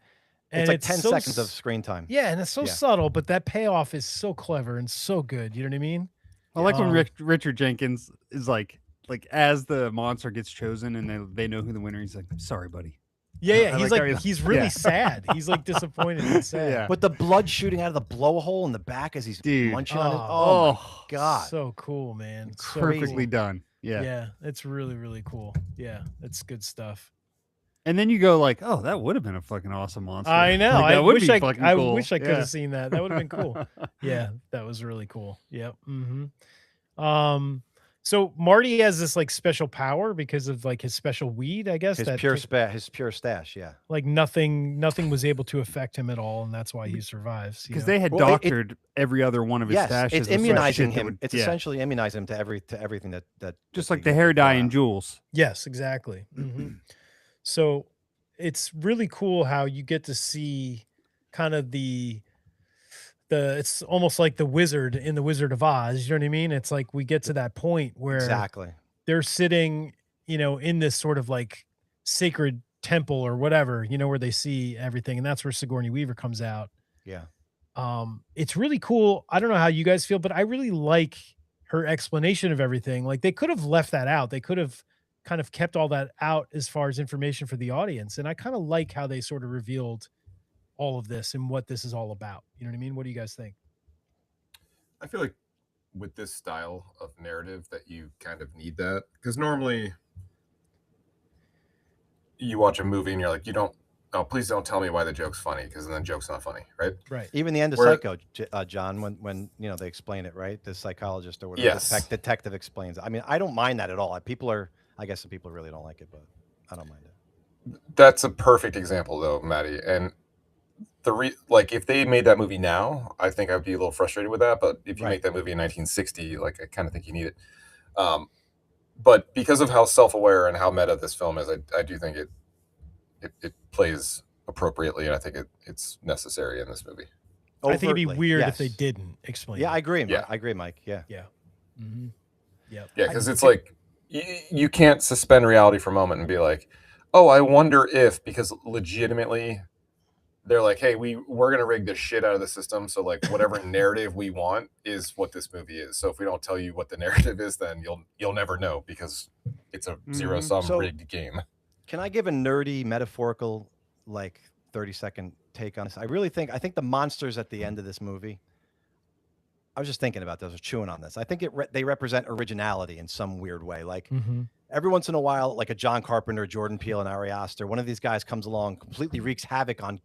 And it's like 10 seconds of screen time. Yeah, and it's so subtle, but that payoff is so clever and so good. You know what I mean? I like when Richard Jenkins is like as the monster gets chosen and they know who the winner is. He's like, sorry, buddy. Yeah, he's really sad. He's like disappointed and sad. Yeah. With the blood shooting out of the blowhole in the back as he's munching on it. Oh, my God. So cool, man. So perfectly cool. done. Yeah. Yeah, it's really, really cool. Yeah, it's good stuff. And then you go like, oh, that would have been a fucking awesome monster. I know. Like, I wish I could have seen that. That would have been cool. Yeah, that was really cool. Yep. Mm-hmm. So Marty has this like special power because of like his special weed, I guess. His pure stash, yeah. Like nothing was able to affect him at all, and that's why he survives. Because they had doctored every other one of his stashes. It's immunizing him. It's essentially immunizing him to everything that just like the hair dye and Jules. Yes, exactly. Mm-hmm. So it's really cool how you get to see kind of it's almost like the wizard in the Wizard of Oz. You know what I mean? It's like we get to that point where they're sitting, in this sort of like sacred temple or whatever, where they see everything. And that's where Sigourney Weaver comes out. Yeah. It's really cool. I don't know how you guys feel, but I really like her explanation of everything. Like they could have left that out. They could have kind of kept all that out as far as information for the audience. And I kind of like how they sort of revealed all of this and what this is all about. You know what I mean? What do you guys think? I feel like with this style of narrative that you kind of need that, because normally you watch a movie and you're like, please don't tell me why the joke's funny, because then the joke's not funny, right? Right. Even the end of Psycho, John, when they explain it, right? The psychologist or whatever, detective explains it. I mean, I don't mind that at all. I guess some people really don't like it, but I don't mind it. That's a perfect example, though, Maddie. And if they made that movie now, I think I'd be a little frustrated with that. But if you make that movie in 1960, I kind of think you need it. But because of how self-aware and how meta this film is, I do think it plays appropriately, and I think it's necessary in this movie. I think it'd be weird if they didn't explain. Yeah, it. I agree. Yeah. I agree, Mike. Yeah. Yeah. Mm-hmm. Yeah, because it's like you can't suspend reality for a moment and be like, oh, I wonder if, because legitimately they're like, hey, we're gonna rig the shit out of the system, so like whatever narrative we want is what this movie is. So if we don't tell you what the narrative is, then you'll never know, because it's a zero-sum rigged game. Can I give a nerdy metaphorical 30-second take on this? I think the monsters at the end of this movie, I was just thinking about this, I was chewing on this. I think they represent originality in some weird way. Like every once in a while, like a John Carpenter, Jordan Peele, and Ari Aster, one of these guys comes along, completely wreaks havoc on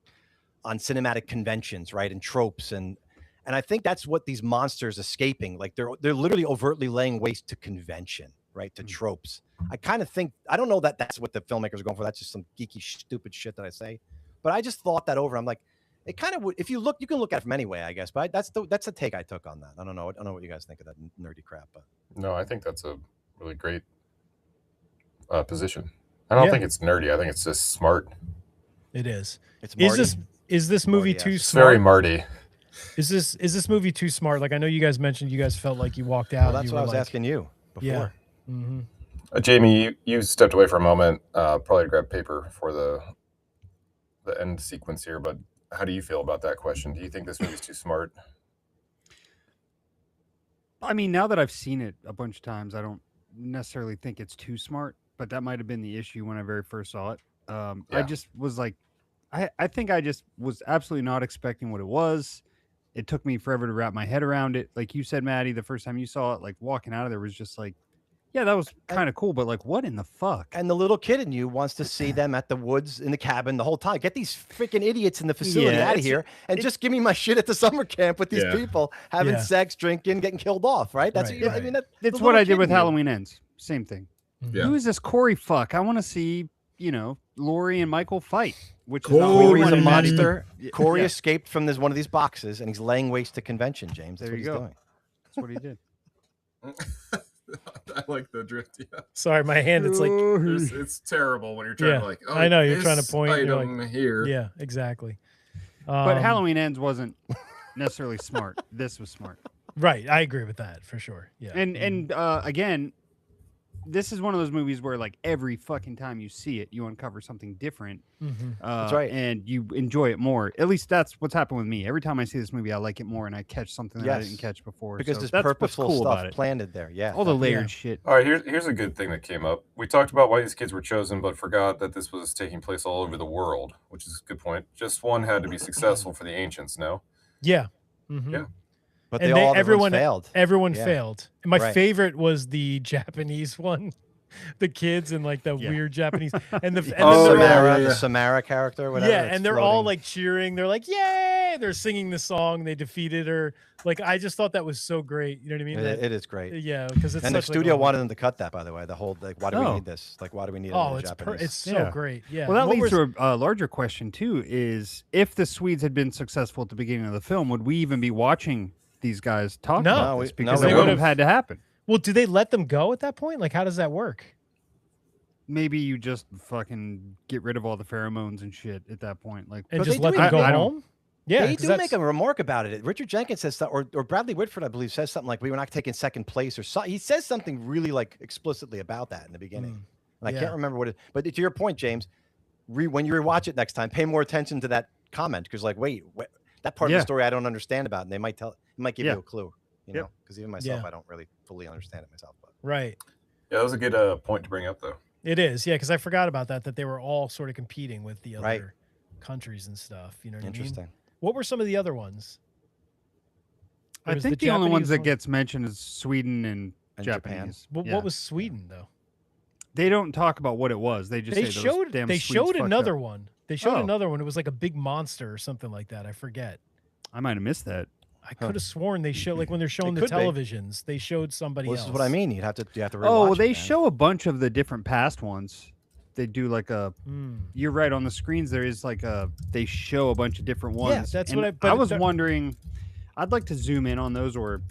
cinematic conventions, right, and tropes, and I think that's what these monsters escaping. Like they're literally overtly laying waste to convention, right, to tropes. I kind of think, I don't know that that's what the filmmakers are going for. That's just some geeky, stupid shit that I say, but I just thought that over. I'm like, it kind of would. If you look, you can look at it from any way, I guess. But that's the take I took on that. I don't know what you guys think of that nerdy crap, but no, I think that's a really great position. I don't think it's nerdy. I think it's just smart. It is. It's Marty. Is this movie too it's smart? Very Marty. Is this movie too smart? Like, I know you guys mentioned you guys felt like you walked out. Well, that's what I was asking you before. Yeah. Mm-hmm. Jamie, you stepped away for a moment, probably to grab paper for the end sequence here, but how do you feel about that question? Do you think this movie's too smart? I mean, now that I've seen it a bunch of times, I don't necessarily think it's too smart, but that might have been the issue when I very first saw it. I just was like, I think I just was absolutely not expecting what it was. It took me forever to wrap my head around it. Like you said, Maddie, the first time you saw it, like walking out of there was just like, yeah, that was kind of cool, but like, what in the fuck? And the little kid in you wants to see them at the woods in the cabin the whole time. Get these freaking idiots in the facility out of here, and just give me my shit at the summer camp with these people having sex, drinking, getting killed off. Right? That's what I mean. It's what I did with Halloween Ends. Same thing. Yeah. Who is this Corey fuck? I want to see, Laurie and Michael fight. Which Corey's a monster. Corey escaped from one of these boxes, and he's laying waste to convention. James, that's what he's doing. That's what he did. I like the drift. Yeah. Sorry, my hand. It's like it's terrible when you're trying to like. Oh, I know you're trying to point. Item here. Yeah, exactly. But Halloween Ends wasn't necessarily smart. This was smart. Right, I agree with that for sure. Yeah, and again, this is one of those movies where like every fucking time you see it, you uncover something different. That's right. And you enjoy it more. At least that's what's happened with me. Every time I see this movie, I like it more, and I catch something that I didn't catch before. Because so there's that's purposeful what's cool stuff about it. planted there. Yeah. All the layered shit. All right, here's a good thing that came up. We talked about why these kids were chosen, but forgot that this was taking place all over the world, which is a good point. Just one had to be successful for the ancients, no? Yeah. Yeah. But And everyone failed. Everyone Yeah. failed. And my Right. favorite was the Japanese one. The kids and like the weird Japanese and the the Samara character, whatever. Yeah, and they're all like cheering. They're like, "Yay!" They're singing the song. They defeated her. Like, I just thought that was so great. You know what I mean? It is great. Yeah, because it's and the such, studio like, wanted them to cut that. By the way, the whole like, why do we need this? Like, why do we need? Oh, it's Japanese? it's so great. Yeah. Well, that leads to a larger question too: is if the Swedes had been successful at the beginning of the film, would we even be watching these guys talk about this? Because it would have had to happen. Well, do they let them go at that point? Like, how does that work? Maybe you just fucking get rid of all the pheromones and shit at that point, like, and just let them go home. Yeah, they do make a remark about it. Richard Jenkins says that, or Bradley Whitford, I believe, says something like, "We were not taking second place," or so. He says something really like explicitly about that in the beginning. And I can't remember what it. But to your point, James, when you rewatch it next time, pay more attention to that comment because, like, wait, that part of the story I don't understand about, and they might give you a clue. You know, because even myself, I don't really fully understand it myself. But right. Yeah, that was a good point to bring up, though. It is, yeah, because I forgot about that they were all sort of competing with the other countries and stuff. You know what I mean? Interesting. What were some of the other ones? I think the only ones that gets mentioned is Sweden and Japanese. Well, what was Sweden though? They don't talk about what it was. They just they say showed damn they Swedes showed fucked another up. one. They showed another one. It was like a big monster or something like that. I forget. I might have missed that. I could have sworn they showed, like when they're showing the televisions, they showed somebody else. This is what I mean. You have to rewatch well, they show a bunch of the different past ones. They do like a. You're right, on the screens. There is like a. They show a bunch of different ones. Yeah, that's and what I was wondering. I'd like to zoom in on those or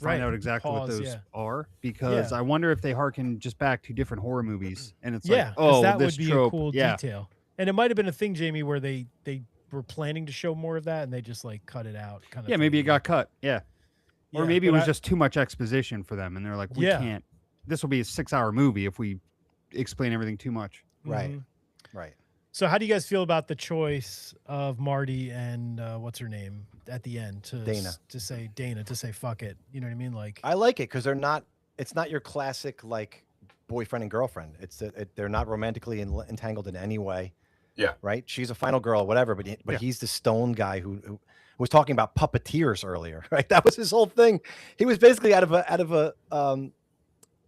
find out exactly what Pause, those are, because I wonder if they harken just back to different horror movies, and it's like, that this would be trope. a cool detail. And it might have been a thing, Jamie, where they were planning to show more of that, and they just like cut it out. Kind of. Maybe it got cut. Yeah. Or Yeah, maybe it but was just too much exposition for them, and they're like, we can't. This will be a 6-hour movie if we explain everything too much. Right. Right. So how do you guys feel about the choice of Marty and what's her name at the end Dana to say fuck it? You know what I mean? Like, I like it because it's not your classic like boyfriend and girlfriend. They're not romantically entangled in any way. Yeah. Right. She's a final girl, whatever. But he's the stone guy who was talking about puppeteers earlier. Right. That was his whole thing. He was basically out of a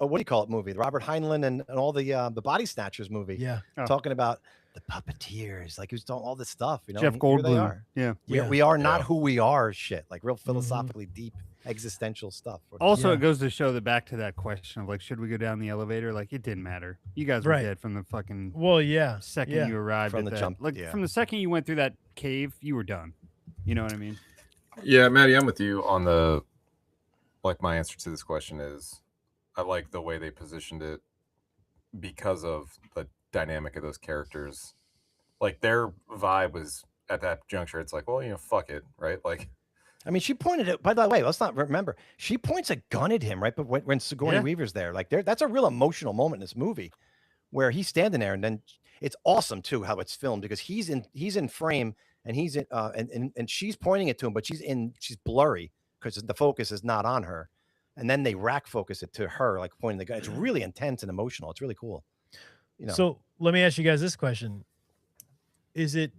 what do you call it movie? The Robert Heinlein and all the Body Snatchers movie. Yeah. Talking about the puppeteers, like he was doing all this stuff. You know, Jeff Goldblum. We are not who we are. Shit, like real philosophically deep existential stuff. Also, it goes to show that back to that question of like, should we go down the elevator? Like, it didn't matter. You guys were dead from the fucking second you arrived from at the that. jump. Like from the second you went through that cave, you were done. You know what I mean? Yeah, Maddie, I'm with you on the like. My answer to this question is, I like the way they positioned it because of the dynamic of those characters. Like their vibe was at that juncture. It's like, well, fuck it, right? Like. I mean, she pointed it. By the way, let's not remember. She points a gun at him, right? But when Sigourney Weaver's there, like that's a real emotional moment in this movie, where he's standing there, and then it's awesome too how it's filmed because he's in frame, and he's in and she's pointing it to him, but she's blurry because the focus is not on her, and then they rack focus it to her, like pointing the gun. It's really intense and emotional. It's really cool. So let me ask you guys this question: is it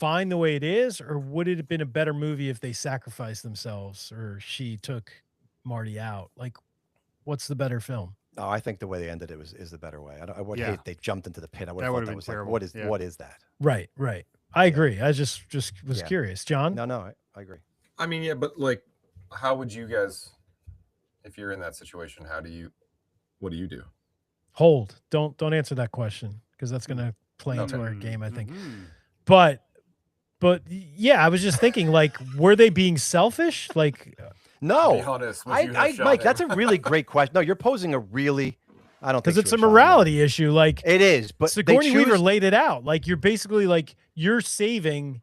fine the way it is, or would it have been a better movie if they sacrificed themselves or she took Marty out? Like, what's the better film? Oh, I think the way they ended it is the better way. I would hate if they jumped into the pit. I would have thought that was terrible. Like, what is that? Right. I agree. I just was curious. John? No, I agree. I mean, yeah, but like, how would you guys, if you're in that situation, what do you do? Hold. Don't answer that question because that's going to play into our game, I think. But yeah, I was just thinking, like, were they being selfish? Like, no, be honest, Mike, that's a really great question. No, you're posing a really, I don't think because it's a morality issue. Like it is, but Sigourney Weaver laid it out. Like you're basically like you're saving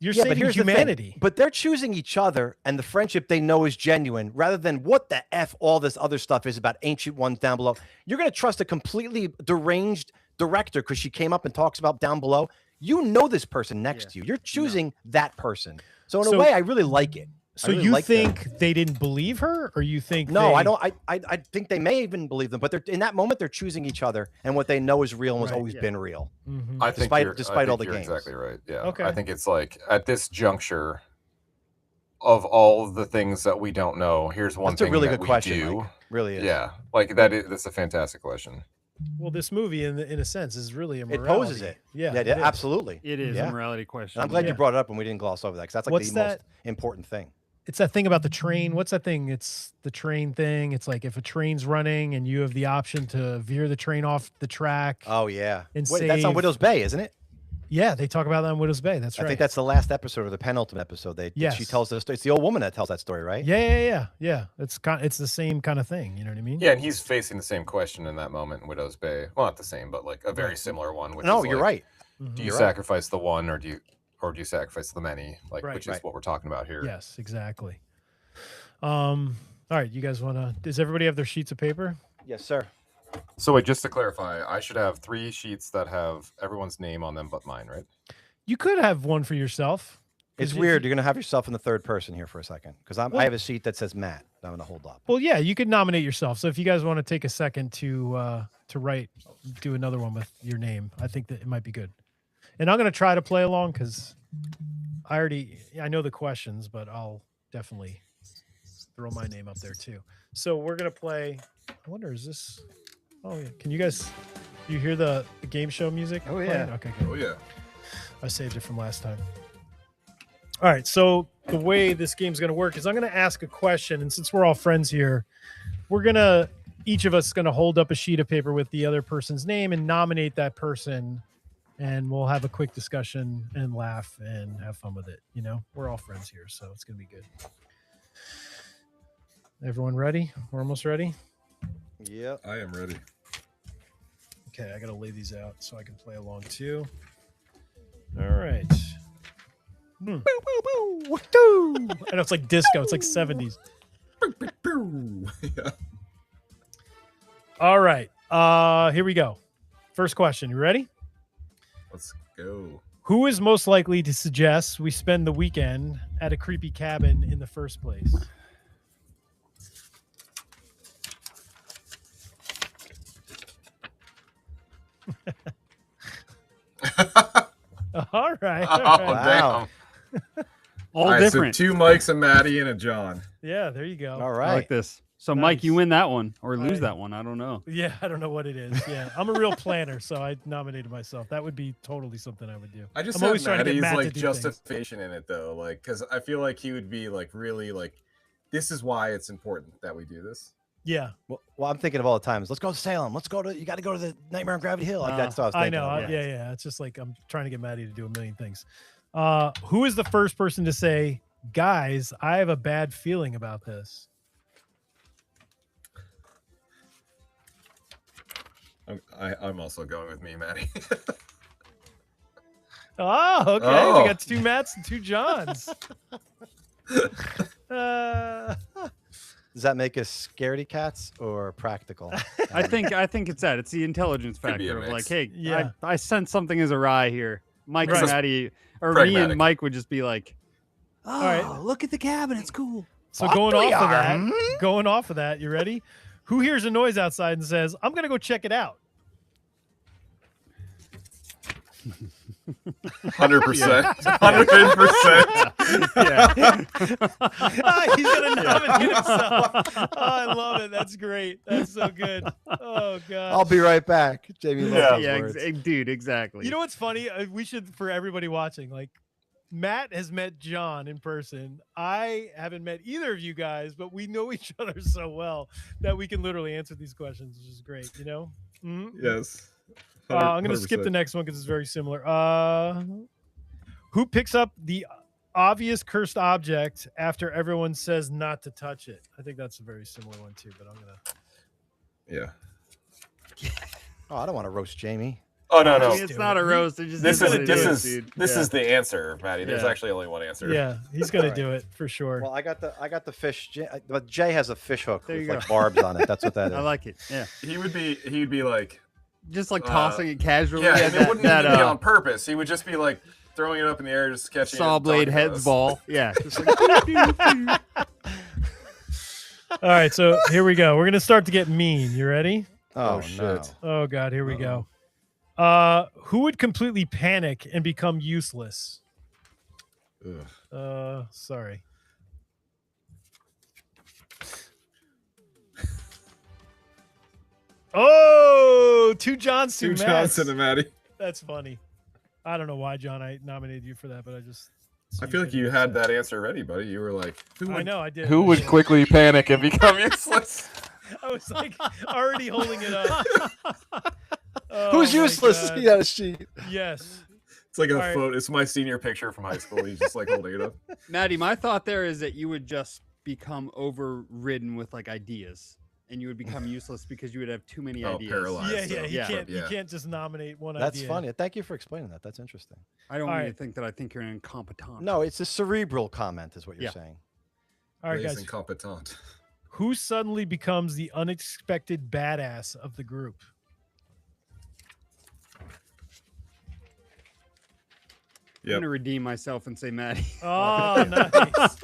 You're saving humanity. But they're choosing each other and the friendship they know is genuine rather than what the F all this other stuff is about ancient ones down below. You're going to trust a completely deranged director because she came up and talks about down below. You know this person next to you. You're choosing that person. So in a way, I really like it. So you think they didn't believe her, or you think I don't. I think they may even believe them, but they're in that moment they're choosing each other, and what they know is real and has always been real. I think despite all the games. Exactly right. Yeah. Okay. I think it's like at this juncture of all of the things that we don't know, here's one thing. That's a really good question. Mike. Really is. Yeah. Like that's a fantastic question. Well, this movie, in a sense, is really a morality. It poses it. Yeah, absolutely. It is a morality question. And I'm glad you brought it up and we didn't gloss over that because that's like the most important thing. It's that thing about the train. What's that thing? It's the train thing. It's like if a train's running and you have the option to veer the train off the track. Oh, yeah. And that's on Widow's Bay, isn't it? Yeah, they talk about that on Widow's Bay. That's right. I think that's the last episode or the penultimate episode. She tells the story. It's the old woman that tells that story, right? Yeah. It's the same kind of thing. You know what I mean? Yeah, and he's facing the same question in that moment in Widow's Bay. Well, not the same, but like a very similar one. Which you're right. Do you sacrifice the one, or do you sacrifice the many? Like, which is what we're talking about here. Yes, exactly. All right, you guys want to? Does everybody have their sheets of paper? Yes, sir. So wait, just to clarify, I should have 3 sheets that have everyone's name on them but mine, right? You could have one for yourself. It's weird. You're going to have yourself in the third person here for a second because I have a sheet that says Matt. I'm going to hold up. Well, yeah, you could nominate yourself. So if you guys want to take a second to do another one with your name, I think that it might be good. And I'm going to try to play along because I know the questions, but I'll definitely throw my name up there too. So we're going to play. I wonder, is this? Oh, yeah. Can you guys, you hear the game show music? Oh, yeah. Okay, good. Oh, yeah. I saved it from last time. All right. So the way this game's going to work is I'm going to ask a question. And since we're all friends here, each of us is going to hold up a sheet of paper with the other person's name and nominate that person. And we'll have a quick discussion and laugh and have fun with it. You know, we're all friends here, so it's going to be good. Everyone ready? We're almost ready? Yep. I am ready. Okay, I got to lay these out so I can play along too. All right. I know it's like disco. It's like 70s. Yeah. All right. Here we go. First question. You ready? Let's go. Who is most likely to suggest we spend the weekend at a creepy cabin in the first place? All right. Wow. All different. So 2 Mikes, a Maddie, and a John. Yeah, there you go. All right. I like this. So, nice. Mike, you win that one or lose that one. I don't know. Yeah, I don't know what it is. Yeah, I'm a real planner, so I nominated myself. That would be totally something I would do. I just have Maddie's like justification in it though, like because I feel like he would be like really like, this is why it's important that we do this. Yeah. Well, I'm thinking of all the times. Let's go to Salem. You got to go to the Nightmare on Gravity Hill. Like that's what I was thinking. I know. Yeah. It's just like I'm trying to get Maddie to do a million things. Who is the first person to say, guys, I have a bad feeling about this? I'm also going with me, Maddie. Oh, okay. Oh. We got 2 Matts and 2 Johns. Does that make us scaredy cats or practical? I think it's that. It's the intelligence factor of like, hey, yeah. I sense something is awry here. Mike and Maddie, or pragmatic. Me and Mike would just be like, oh, all right, look at the cabin. It's cool. So going off of that, you ready? Who hears a noise outside and says, I'm going to go check it out? 100%. 100%. Yeah. He's going to nominate himself. Oh, I love it. That's great. That's so good. Oh, God. I'll be right back. Jamie loves those words. Dude, exactly. You know what's funny? We should, for everybody watching, like, Matt has met John in person. I haven't met either of you guys, but we know each other so well that we can literally answer these questions, which is great, you know? Mm-hmm. Yes. I'm going to skip the next one because it's very similar. Who picks up the obvious cursed object after everyone says not to touch it? I think that's a very similar one too, but I'm going to... Yeah. Oh, I don't want to roast Jamie. Oh no, no, it's not a roast. This is the answer, Maddie. There's actually only one answer. Yeah, he's gonna do it for sure. Well, I got the fish, but Jay has a fish hook with like barbs on it. That's what that is. I like it. Yeah, he'd be like just like tossing it casually. Yeah, and it wouldn't even be on purpose. He would just be like throwing it up in the air, just catching saw blade heads ball. Yeah. All right, so here we go. We're gonna start to get mean. You ready? Oh shit! No. Oh god, here we go. Who would completely panic and become useless? Sorry. Oh, two Johns, two Johnson and Maddie. That's funny. I don't know why, John, I nominated you for that, but I feel like you had that answer ready, buddy. You were like, I know I did. Who would quickly panic and become useless? I was like already holding it up. Who's useless? He had a sheet. Yes. It's like a photo. It's my senior picture from high school. He's just like holding it up. Maddie, my thought there is that you would just become overridden with like ideas, and you would become useless because you would have too many ideas. Paralyzed. You can't just nominate one idea. That's funny. Thank you for explaining that. That's interesting. I don't want you to think that I think you're incompetent. No, it's a cerebral comment, is what you're saying. All right, guys. Incompetent. Who suddenly becomes the unexpected badass of the group? I'm going to redeem myself and say Maddie. Oh, nice.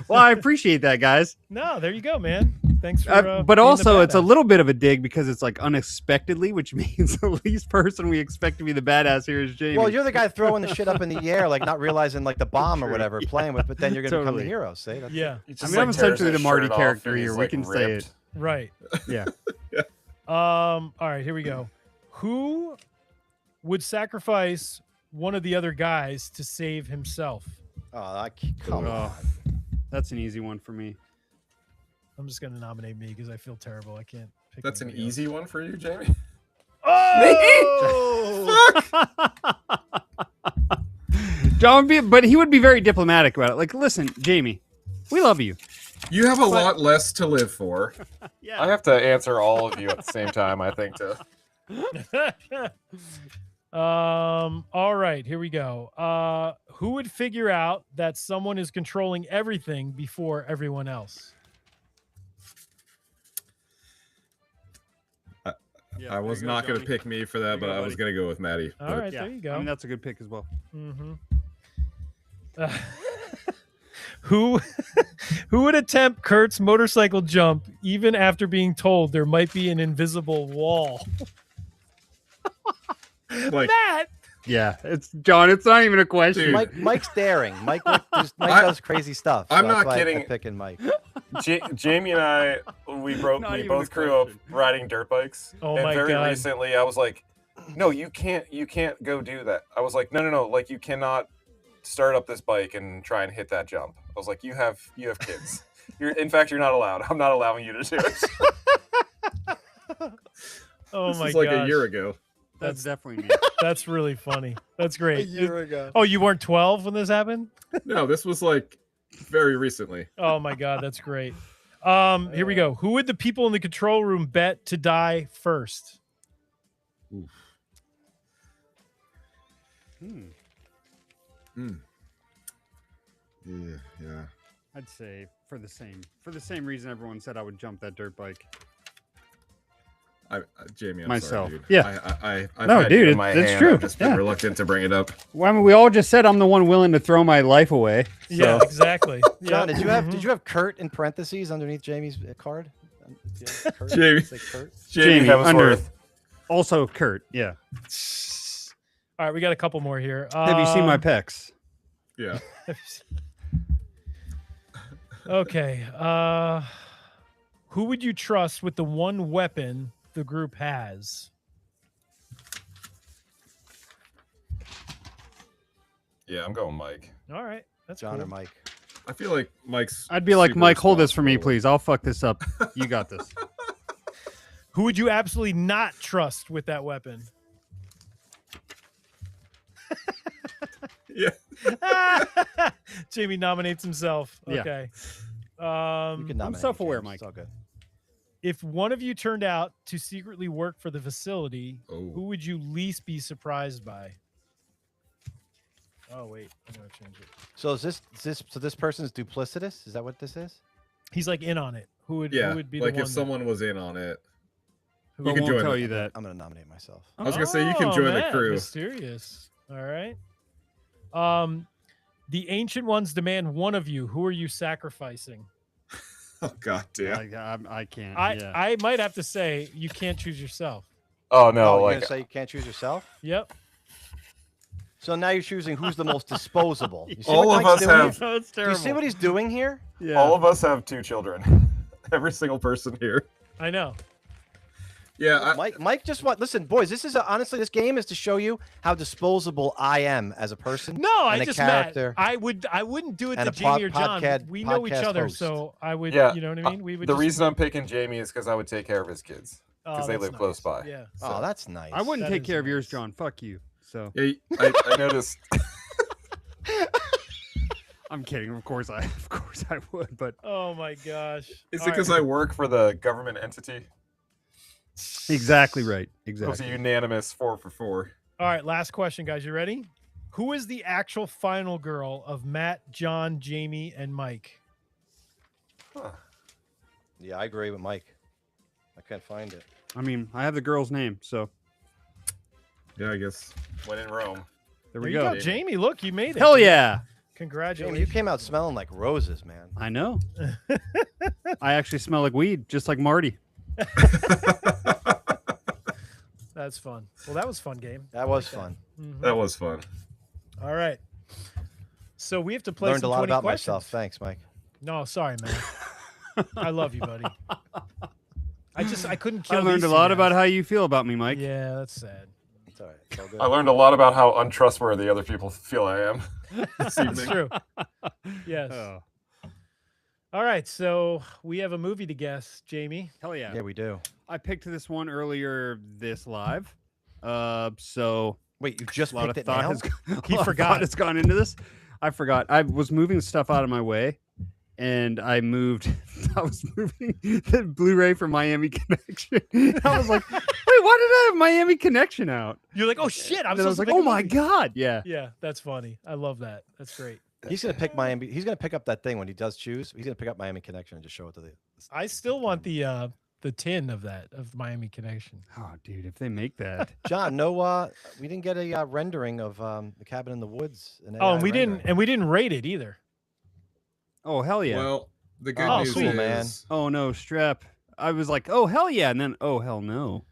Well, I appreciate that, guys. No, there you go, man. Thanks for but also, it's a little bit of a dig because it's like unexpectedly, which means the least person we expect to be the badass here is Jamie. Well, you're the guy throwing the shit up in the air, like not realizing like the bomb or whatever, playing with, but then you're going to become the hero. See? That's I'm essentially the Marty character here. We can say it. Right. Yeah. All right, here we go. Who would sacrifice one of the other guys to save himself? Come on. That's an easy one for me. I'm just going to nominate me because I feel terrible. I can't pick. That's an easy one for you, Jamie? Oh! John, but he would be very diplomatic about it. Like, listen, Jamie, we love you. You have a lot less to live for. Yeah. I have to answer all of you at the same time, I think, too. All right, here we go. Who would figure out that someone is controlling everything before everyone else? I was not going to pick me for that, but I was going to go with Maddie. All right, there you go. I mean, that's a good pick as well. Mm-hmm. Who would attempt Kurt's motorcycle jump even after being told there might be an invisible wall? Like, Matt! Yeah, it's John. It's not even a question. Mike's daring. Mike does crazy stuff. So I'm not kidding. I'm picking Mike. Jamie and I, we both grew up riding dirt bikes. Oh and my very God. recently, I was like, "No, you can't go do that." I was like, "No, like you cannot start up this bike and try and hit that jump." I was like, "You have kids. In fact, you're not allowed. I'm not allowing you to do it." Oh this my was like gosh. a year ago. That's definitely me. That's really funny. That's great. A year ago. Oh, you weren't 12 when this happened? No, this was like very recently. Oh my God, that's great. Here we go. Who would the people in the control room bet to die first? Oof. Yeah. I'd say for the same reason everyone said I would jump that dirt bike. Jamie, I'm myself. Sorry, dude. Yeah. I've no, had dude, it in my it's hand. true. I've just been reluctant to bring it up. Well, I mean, we all just said I'm the one willing to throw my life away. So. Yeah, exactly. John, did you have Kurt in parentheses underneath Jamie's card? Kurt? Jamie. Kurt? Jamie under also Kurt. Yeah. All right, we got a couple more here. Have you seen my pecs? Yeah. Okay. Who would you trust with the one weapon the group has? Yeah, I'm going Mike. All right, that's John cool. or Mike. I feel like Mike's. I'd be like, super Mike, hold this for me, responsible. please. I'll fuck this up. You got this. Who would you absolutely not trust with that weapon? Yeah. Jamie nominates himself. Yeah. Okay. You can nominate self-aware, James. Mike. It's all good. If one of you turned out to secretly work for the facility, who would you least be surprised by? Oh wait, I'm gonna change it. So this person's duplicitous? Is that what this is? He's like in on it. Who would be like the one if someone was in on it? Who can tell you that? I'm gonna nominate myself. I was gonna say you can join the crew. Mysterious. All right. The Ancient Ones demand one of you. Who are you sacrificing? Oh god damn. I can't. I might have to say you can't choose yourself. Oh no! You're like gonna say you can't choose yourself. Yep. So now you're choosing who's the most disposable. You see all what of Mike's us doing? have. No, it's Do you terrible. see what he's doing here? Yeah. All of us have 2 children. Every single person here. I know. Yeah, Mike just want listen, boys. This is honestly, this game is to show you how disposable I am as a person. No, and I a just character. I wouldn't do it and to a Jamie or John. We know each podcast other, host. so I would. Yeah, You know what I mean? We would. The just, reason I'm picking Jamie is because I would take care of his kids because they that's live nice. close by. Yeah. Oh, that's nice. I wouldn't That take is care of yours, nice. John. Fuck you. So Yeah, I noticed. I'm kidding. Of course I would. But Oh my gosh. Is All it because right. I work for the government entity? exactly right. It was a Exactly. unanimous 4 for 4. All right, last question, guys. You ready? Who is the actual final girl of Matt, John, Jamie, and Mike? Huh. Yeah, I agree with Mike. I can't find it. I mean, I have the girl's name, so yeah, I guess. When in Rome. there There we you go. go, Jamie. Look, you made it. Hell yeah! Congratulations. Jamie, you came out smelling like roses, man. I know. I actually smell like weed, just like Marty. That's fun. Well, that was a fun game. That was fun. Mhm. That was fun. All right. So we have to play Learned a some lot 20 about questions. myself. Thanks, Mike. No, sorry, man. I love you, buddy. I couldn't I kill learned these a two lot guys. about how you feel about me, Mike. Yeah, that's sad. It's all right. It's all good. I learned a lot about how untrustworthy other people feel I am. This That's evening. true. Yes. Oh, All right, so we have a movie to guess, Jamie. hell yeah. Yeah, we do. I picked this one earlier this live. So Wait, you just a lot of picked it thought now? has He a lot of forgot. thought has gone into this. I forgot. I was moving stuff out of my way, and I moved. I was moving the Blu-ray for Miami Connection. I was like, "Wait, why did I have Miami Connection out?" You're like, oh shit! And then I was like, "Oh my god, yeah." Yeah, that's funny. I love that. That's great. He's gonna pick Miami. He's gonna pick up that thing when he does choose. He's gonna pick up Miami Connection and just show it to the. I still want the tin of that of Miami Connection. Oh, dude, if they make that, John, no, we didn't get a rendering of the Cabin in the Woods. Oh, and we didn't rate it either. oh hell yeah. Well, the good Oh, news sweet, is, man. Oh no, strep. I was like, oh hell yeah, and then oh hell no.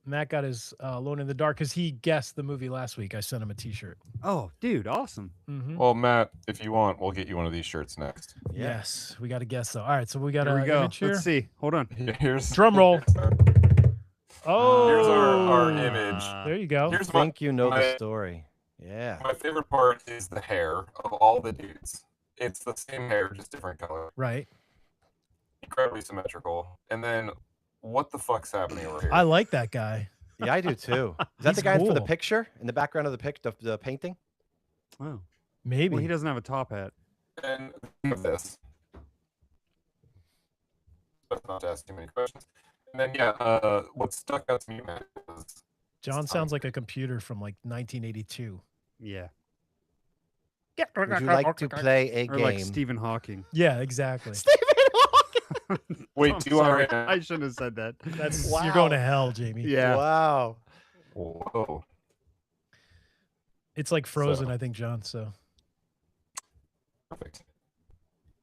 Matt got his Alone in the Dark because he guessed the movie last week. I sent him a T-shirt. Oh, dude, awesome. Mm-hmm. Well, Matt, if you want, we'll get you one of these shirts next. Yes, we got to guess though. All right, so we got Here we go. image here. Let's see. Hold on. Here's Drum roll. Oh, Here's our image. There you go. I Here's my, think you know the my- story. Yeah. my favorite part is the hair of all the dudes. It's the same hair, just different color. Right. Incredibly symmetrical. And then, what the fuck's happening over here? I like that guy. Yeah, I do too. Is that He's the guy for the cool. picture in the background of the painting? Wow. Maybe. Well, he doesn't have a top hat. And think of this. But not to ask too many questions. And then, yeah, what stuck out to me, Matt, was John sounds like a computer from like 1982. Yeah. Would you like to play a Or game? like Stephen Hawking. Yeah, exactly. Wait, I'm do I? sorry. I shouldn't have said that. That's Wow. you're going to hell, Jamie. Yeah. Wow. Whoa. It's like Frozen, So- I think, John. So, Perfect.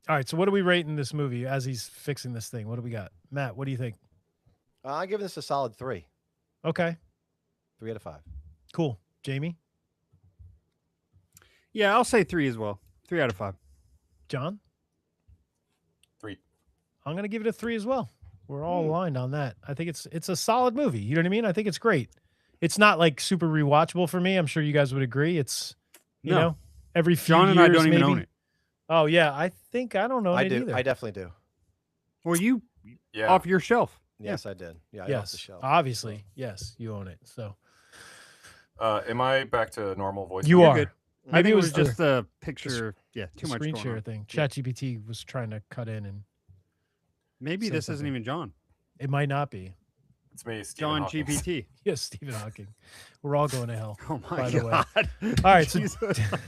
all right. So, what do we rate in this movie as he's fixing this thing? What do we got, Matt? What do you think? I give this a solid 3. Okay, 3 out of 5. cool. Jamie, Yeah, I'll say 3 as well. 3 out of 5. John, 3. I'm gonna give it a 3 as well. We're all aligned on that. I think it's a solid movie. You know what I mean? I think it's great. It's not like super rewatchable for me. I'm sure you guys would agree. It's you No. know every few John and years, I don't even maybe. own it. Oh yeah, I think I don't know I it do. either. I definitely do. Or you Yeah. off your shelf. Yes, I did. Yeah, I off the yes, shelf. obviously, yes, you own it. So Am I back to normal voice? you You're are. good. I Maybe think it it was was just a picture. Yeah, too the much screen going share on. thing. Yeah. ChatGPT was trying to cut in and Maybe Say this isn't something. even John. It might not be. It's me, Stephen John Hawking. GPT. Yes, Stephen Hawking. We're all going to hell. Oh my by the way. god! All right, so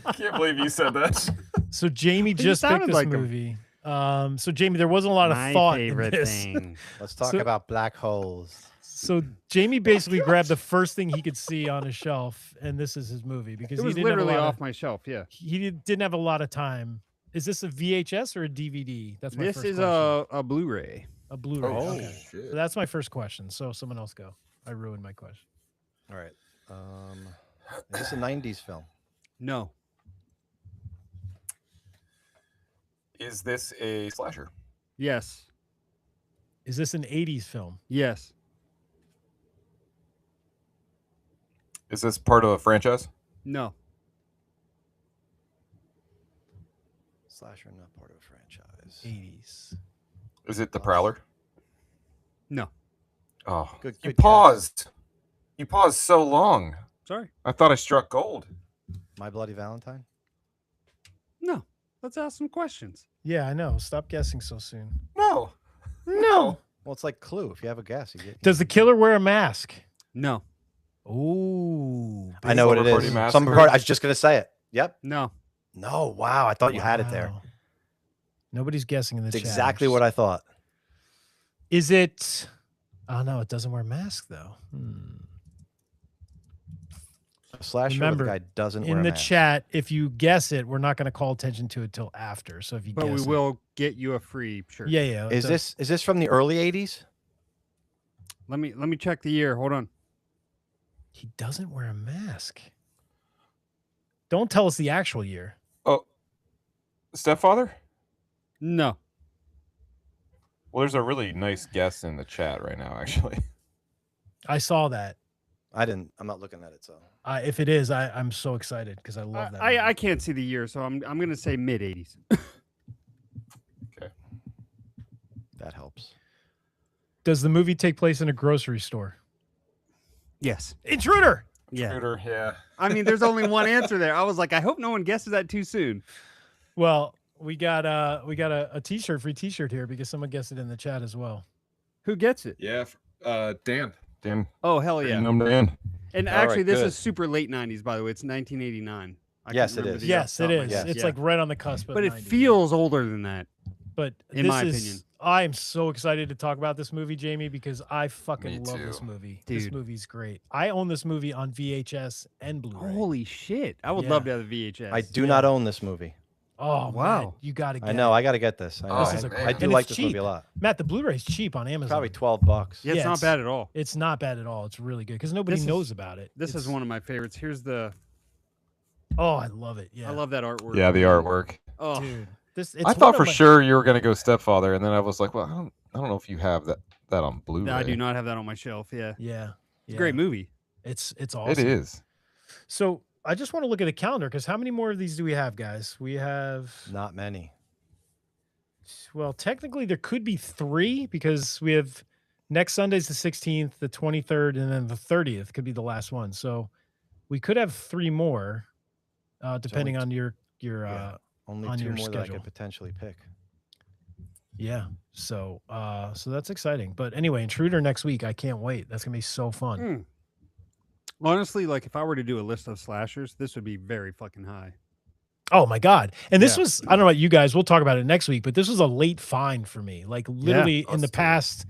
I can't believe you said that. so Jamie just picked sounded this like him. movie. So Jamie, there wasn't a lot of my thought in favorite this. thing. Let's talk So- about black holes. So Jamie basically grabbed the first thing he could see on his shelf, and this is his movie because It was he didn't have a literally lot off of, my shelf. Yeah. didn't have a lot of time. Is this a VHS or a DVD? That's my This first is question. a Blu-ray. A Blu-ray. Oh, Okay. shit. So that's my first question. So someone else go. I ruined my question. All right. Is this a 90s film? No. Is this a slasher? Yes. Is this an 80s film? Yes. Is this part of a franchise? No. Slasher, not part of a franchise. 80s. Is it The Prowler? No. Oh, Good. you good guess. paused. You paused so long. Sorry. I thought I struck gold. My Bloody Valentine. No. Let's ask some questions. Yeah, I know. Stop guessing so soon. No. No. Well, it's like Clue. If you have a guess, you get. Does the killer wear a mask? No. Ooh. I know what it Summer Party is. Massacre? Summer Party. I was just gonna say it. Yep. No. No. Wow. I thought you had it there. Wow. Nobody's guessing in the It's chat. exactly what I thought. Is it? Oh no, it doesn't wear a mask though. A slasher Remember, where the guy doesn't wear In a the mask. chat, if you guess it, we're not going to call attention to it till after. So if you But guess we it- will get you a free shirt. Yeah, yeah. Is this from the early 80s? Let me check the year. Hold on. He doesn't wear a mask. Don't tell us the actual year. Oh, Stepfather? No. Well, there's a really nice guess in the chat right now, actually. I saw that. I didn't. I'm not looking at it. So If it is, I'm so excited because I love that. movie. I can't see the year, so I'm gonna say mid 80s. that helps. Does the movie take place in a grocery store? Yes. Intruder. Yeah. Shooter, yeah. I mean, there's only one answer there. I was like, I hope no one guesses that too soon. Well, we got a t-shirt, free t-shirt here because someone guessed it in the chat as well. Who gets it? Yeah. Dan. Dan. Oh hell yeah! Dan. And All actually, right, this good. is super late 90s, by the way. It's 1989. I can't Yes, it remember is. the year off Yes, the it top of my is. head. It's Yeah. like right on the cusp of But it 90. feels older than that. But in my opinion. I am so excited to talk about this movie, Jamie, because I Me fucking love this too. movie. This Dude. movie's great. I own this movie on VHS and Blu-ray. Holy shit! I would Yeah. love to have a VHS. I do not own this movie. Oh, Wow. Matt, you got to get I know. it. I got to get this. I, know. This is a I great do and like it's this movie cheap. a lot. Matt, the Blu-ray's cheap on Amazon. Probably $12. Yeah, it's Yeah, not it's- bad at all. It's not bad at all. It's really good because nobody This is- knows about it. This is It's- one of my favorites. Here's the. Oh, I love it. Yeah. I love that artwork. Yeah, the artwork. Oh, Dude. It's I one thought of for my- sure you were gonna go Stepfather, and then I was like, well, I don't know if you have that on Blu-ray. I do not have that on my shelf. Yeah, Yeah. it's a great movie. It's It awesome. is. So I just want to look at a calendar because how many more of these do we have, guys? We have, Not many. well, technically there could be 3 because we have next Sunday's the 16th, the 23rd, and then the 30th could be the last one. So we could have 3 more, depending on your Yeah. Only on 2 your more that I schedule. could potentially pick. yeah. So so that's exciting. But anyway, Intruder next week. I can't wait. That's gonna be so fun. Mm. Honestly, like if I were to do a list of slashers, this would be very fucking high. Oh my god! And this Yeah. was, I don't know about you guys, we'll talk about it next week, but this was a late find for me. Like literally in us the too. past.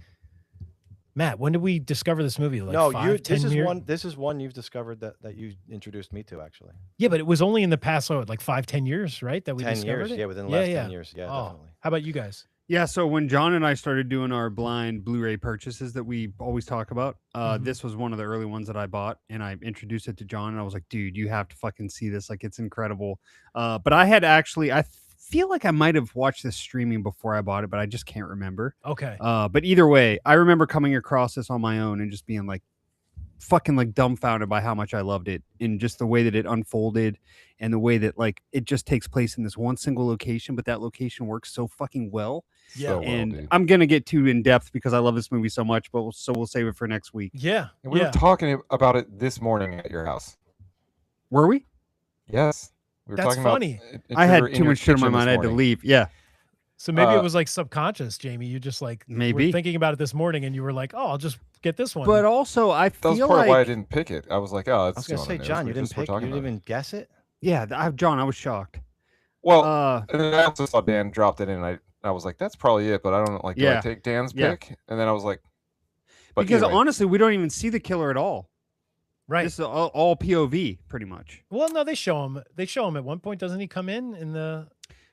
Matt, when did we discover this movie? Like No, 5, 10 this is years? one. This is one you've discovered that you introduced me to. Actually, Yeah, but it was only in the past, like 5, 10 years, right? That we 10 discovered years. it? Yeah, within the last yeah. 10 years. Yeah, Oh, definitely. how about you guys? Yeah, so when John and I started doing our blind Blu-ray purchases that we always talk about, Mhm. this was one of the early ones that I bought, and I introduced it to John, and I was like, "Dude, you have to fucking see this! Like, it's incredible." But I had actually, I feel like I might have watched this streaming before I bought it, but I just can't remember. Okay. But either way, I remember coming across this on my own and just being like, fucking like dumbfounded by how much I loved it, and just the way that it unfolded, and the way that like it just takes place in this one single location, but that location works so fucking well. Yeah. So well, And dude. I'm gonna get too in depth because I love this movie so much, but we'll save it for next week. Yeah. And we yeah. were talking about it this morning at your house. Were we? Yes. We were That's talking funny. about I had Intruder in too your much shit in my kitchen mind. this I had to morning. leave. Yeah. So maybe it was like subconscious, Jamie. You just like maybe were thinking about it this morning, and you were like, "Oh, I'll just get this one." But also, I feel that was part like of why I didn't pick it. I was like, oh, it's I was gonna say, news. John, We you didn't just were pick. You talking didn't about it. even guess it. yeah, John, I was shocked. Well, and then I also saw Dan dropped it in, and I was like, that's probably it, but I don't like. Do Yeah. I take Dan's Yeah. pick? And then I was like, but because anyway. honestly, we don't even see the killer at all. right. This is all POV, pretty much. Well, no, they show him. They show him at one point. Doesn't he come in the?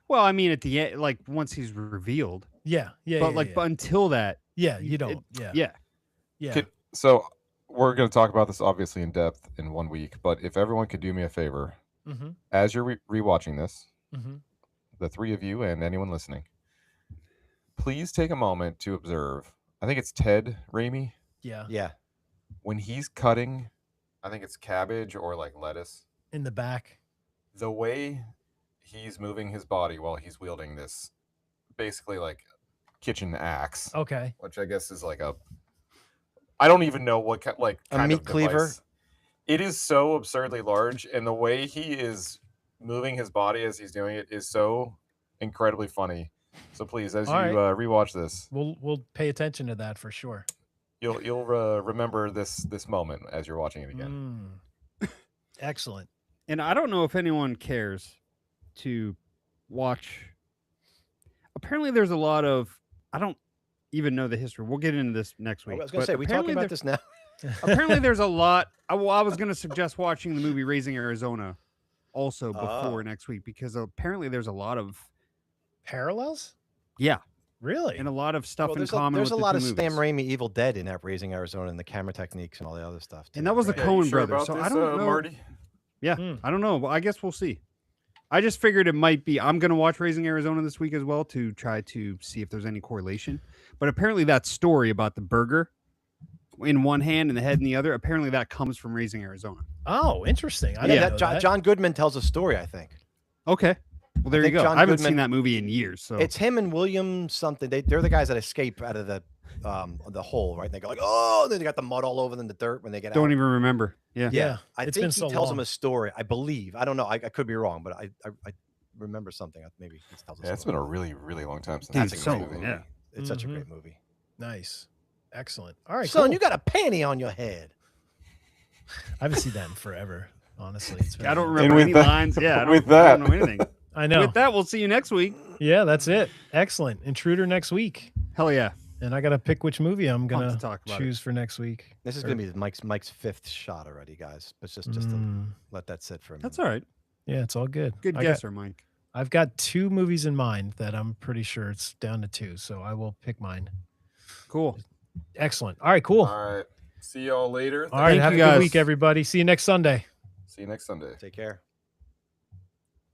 Well, I mean, at the end, like once he's revealed. Yeah, yeah. But yeah, like, yeah. but until that, Yeah, you don't. yeah. So we're going to talk about this obviously in depth in 1 week, but if everyone could do me a favor, Mm-hmm. as you're rewatching this, Mm-hmm. the three of you and anyone listening, please take a moment to observe. I think it's Ted Raimi. Yeah. Yeah. When he's cutting, I think it's cabbage or like lettuce. In the back. The way he's moving his body while he's wielding this, basically like kitchen axe, Okay. which I guess is like I don't even know what kind meat of cleaver? device. It is so absurdly large, and the way he is moving his body as he's doing it is so incredibly funny. So please, as All you rewatch this, We'll pay attention to that for sure. you'll remember this moment as you're watching it again. Excellent. And I don't know if anyone cares to watch. Apparently, there's a lot of. I don't even know the history. We'll get into this next week. I was gonna but say, we talking apparently about this now. apparently, there's a lot. I was going to suggest watching the movie Raising Arizona also before next week because apparently there's a lot of Parallels? yeah, Really? and a lot of stuff in There's common. there's a with lot the of two Sam movies. Raimi Evil Dead in that Raising Arizona and the camera techniques and all the other stuff. And that was the Yeah, Coen you sure brothers. about So this, I don't know. Marty? Yeah, Hmm. I don't know. Well, I guess we'll see. I just figured it might be. I'm going to watch Raising Arizona this week as well to try to see if there's any correlation. But apparently, that story about the burger in one hand and the head in the other, apparently that comes from Raising Arizona. Oh, interesting. I Yeah, didn't that, know John, that. John Goodman tells a story. I think Okay. Well, there you think go. John I haven't Goodman- seen that movie in years. So it's him and William something. They're the guys that escape out of the hole, right? They go like, oh, then they got the mud all over them, the dirt when they get out. don't even remember. Yeah. Yeah. I It's think been he so tells long. them a story. I believe. I don't know. I could be wrong, but I remember something. Maybe he tells a Yeah, it's story. been a really, really long time since Dude, I've That's a seen so this great movie. movie. yeah. It's such a Mhm. great movie. Nice. Excellent. All right, Son, cool. you got a panty on your head. I haven't seen that in forever, honestly. It's been I don't a- remember with any that- lines. Yeah. with I don't that- know anything. I know. With that, we'll see you next week. Yeah, that's it. Excellent. Intruder next week. Hell yeah. And I got to pick which movie I'm Pumped going to to talk about choose for next week. This is Or- going to be Mike's fifth shot already, guys. But just to Mm, let that sit for a minute. That's all right. yeah, it's all good. Good I guesser, Mike. I've got 2 movies in mind that I'm pretty sure it's down to 2, so I will pick mine. Cool. Excellent. All right, cool. All right. See y'all later. All right, Thank have you, a good guys. week, everybody. See you next Sunday. See you next Sunday. Take care.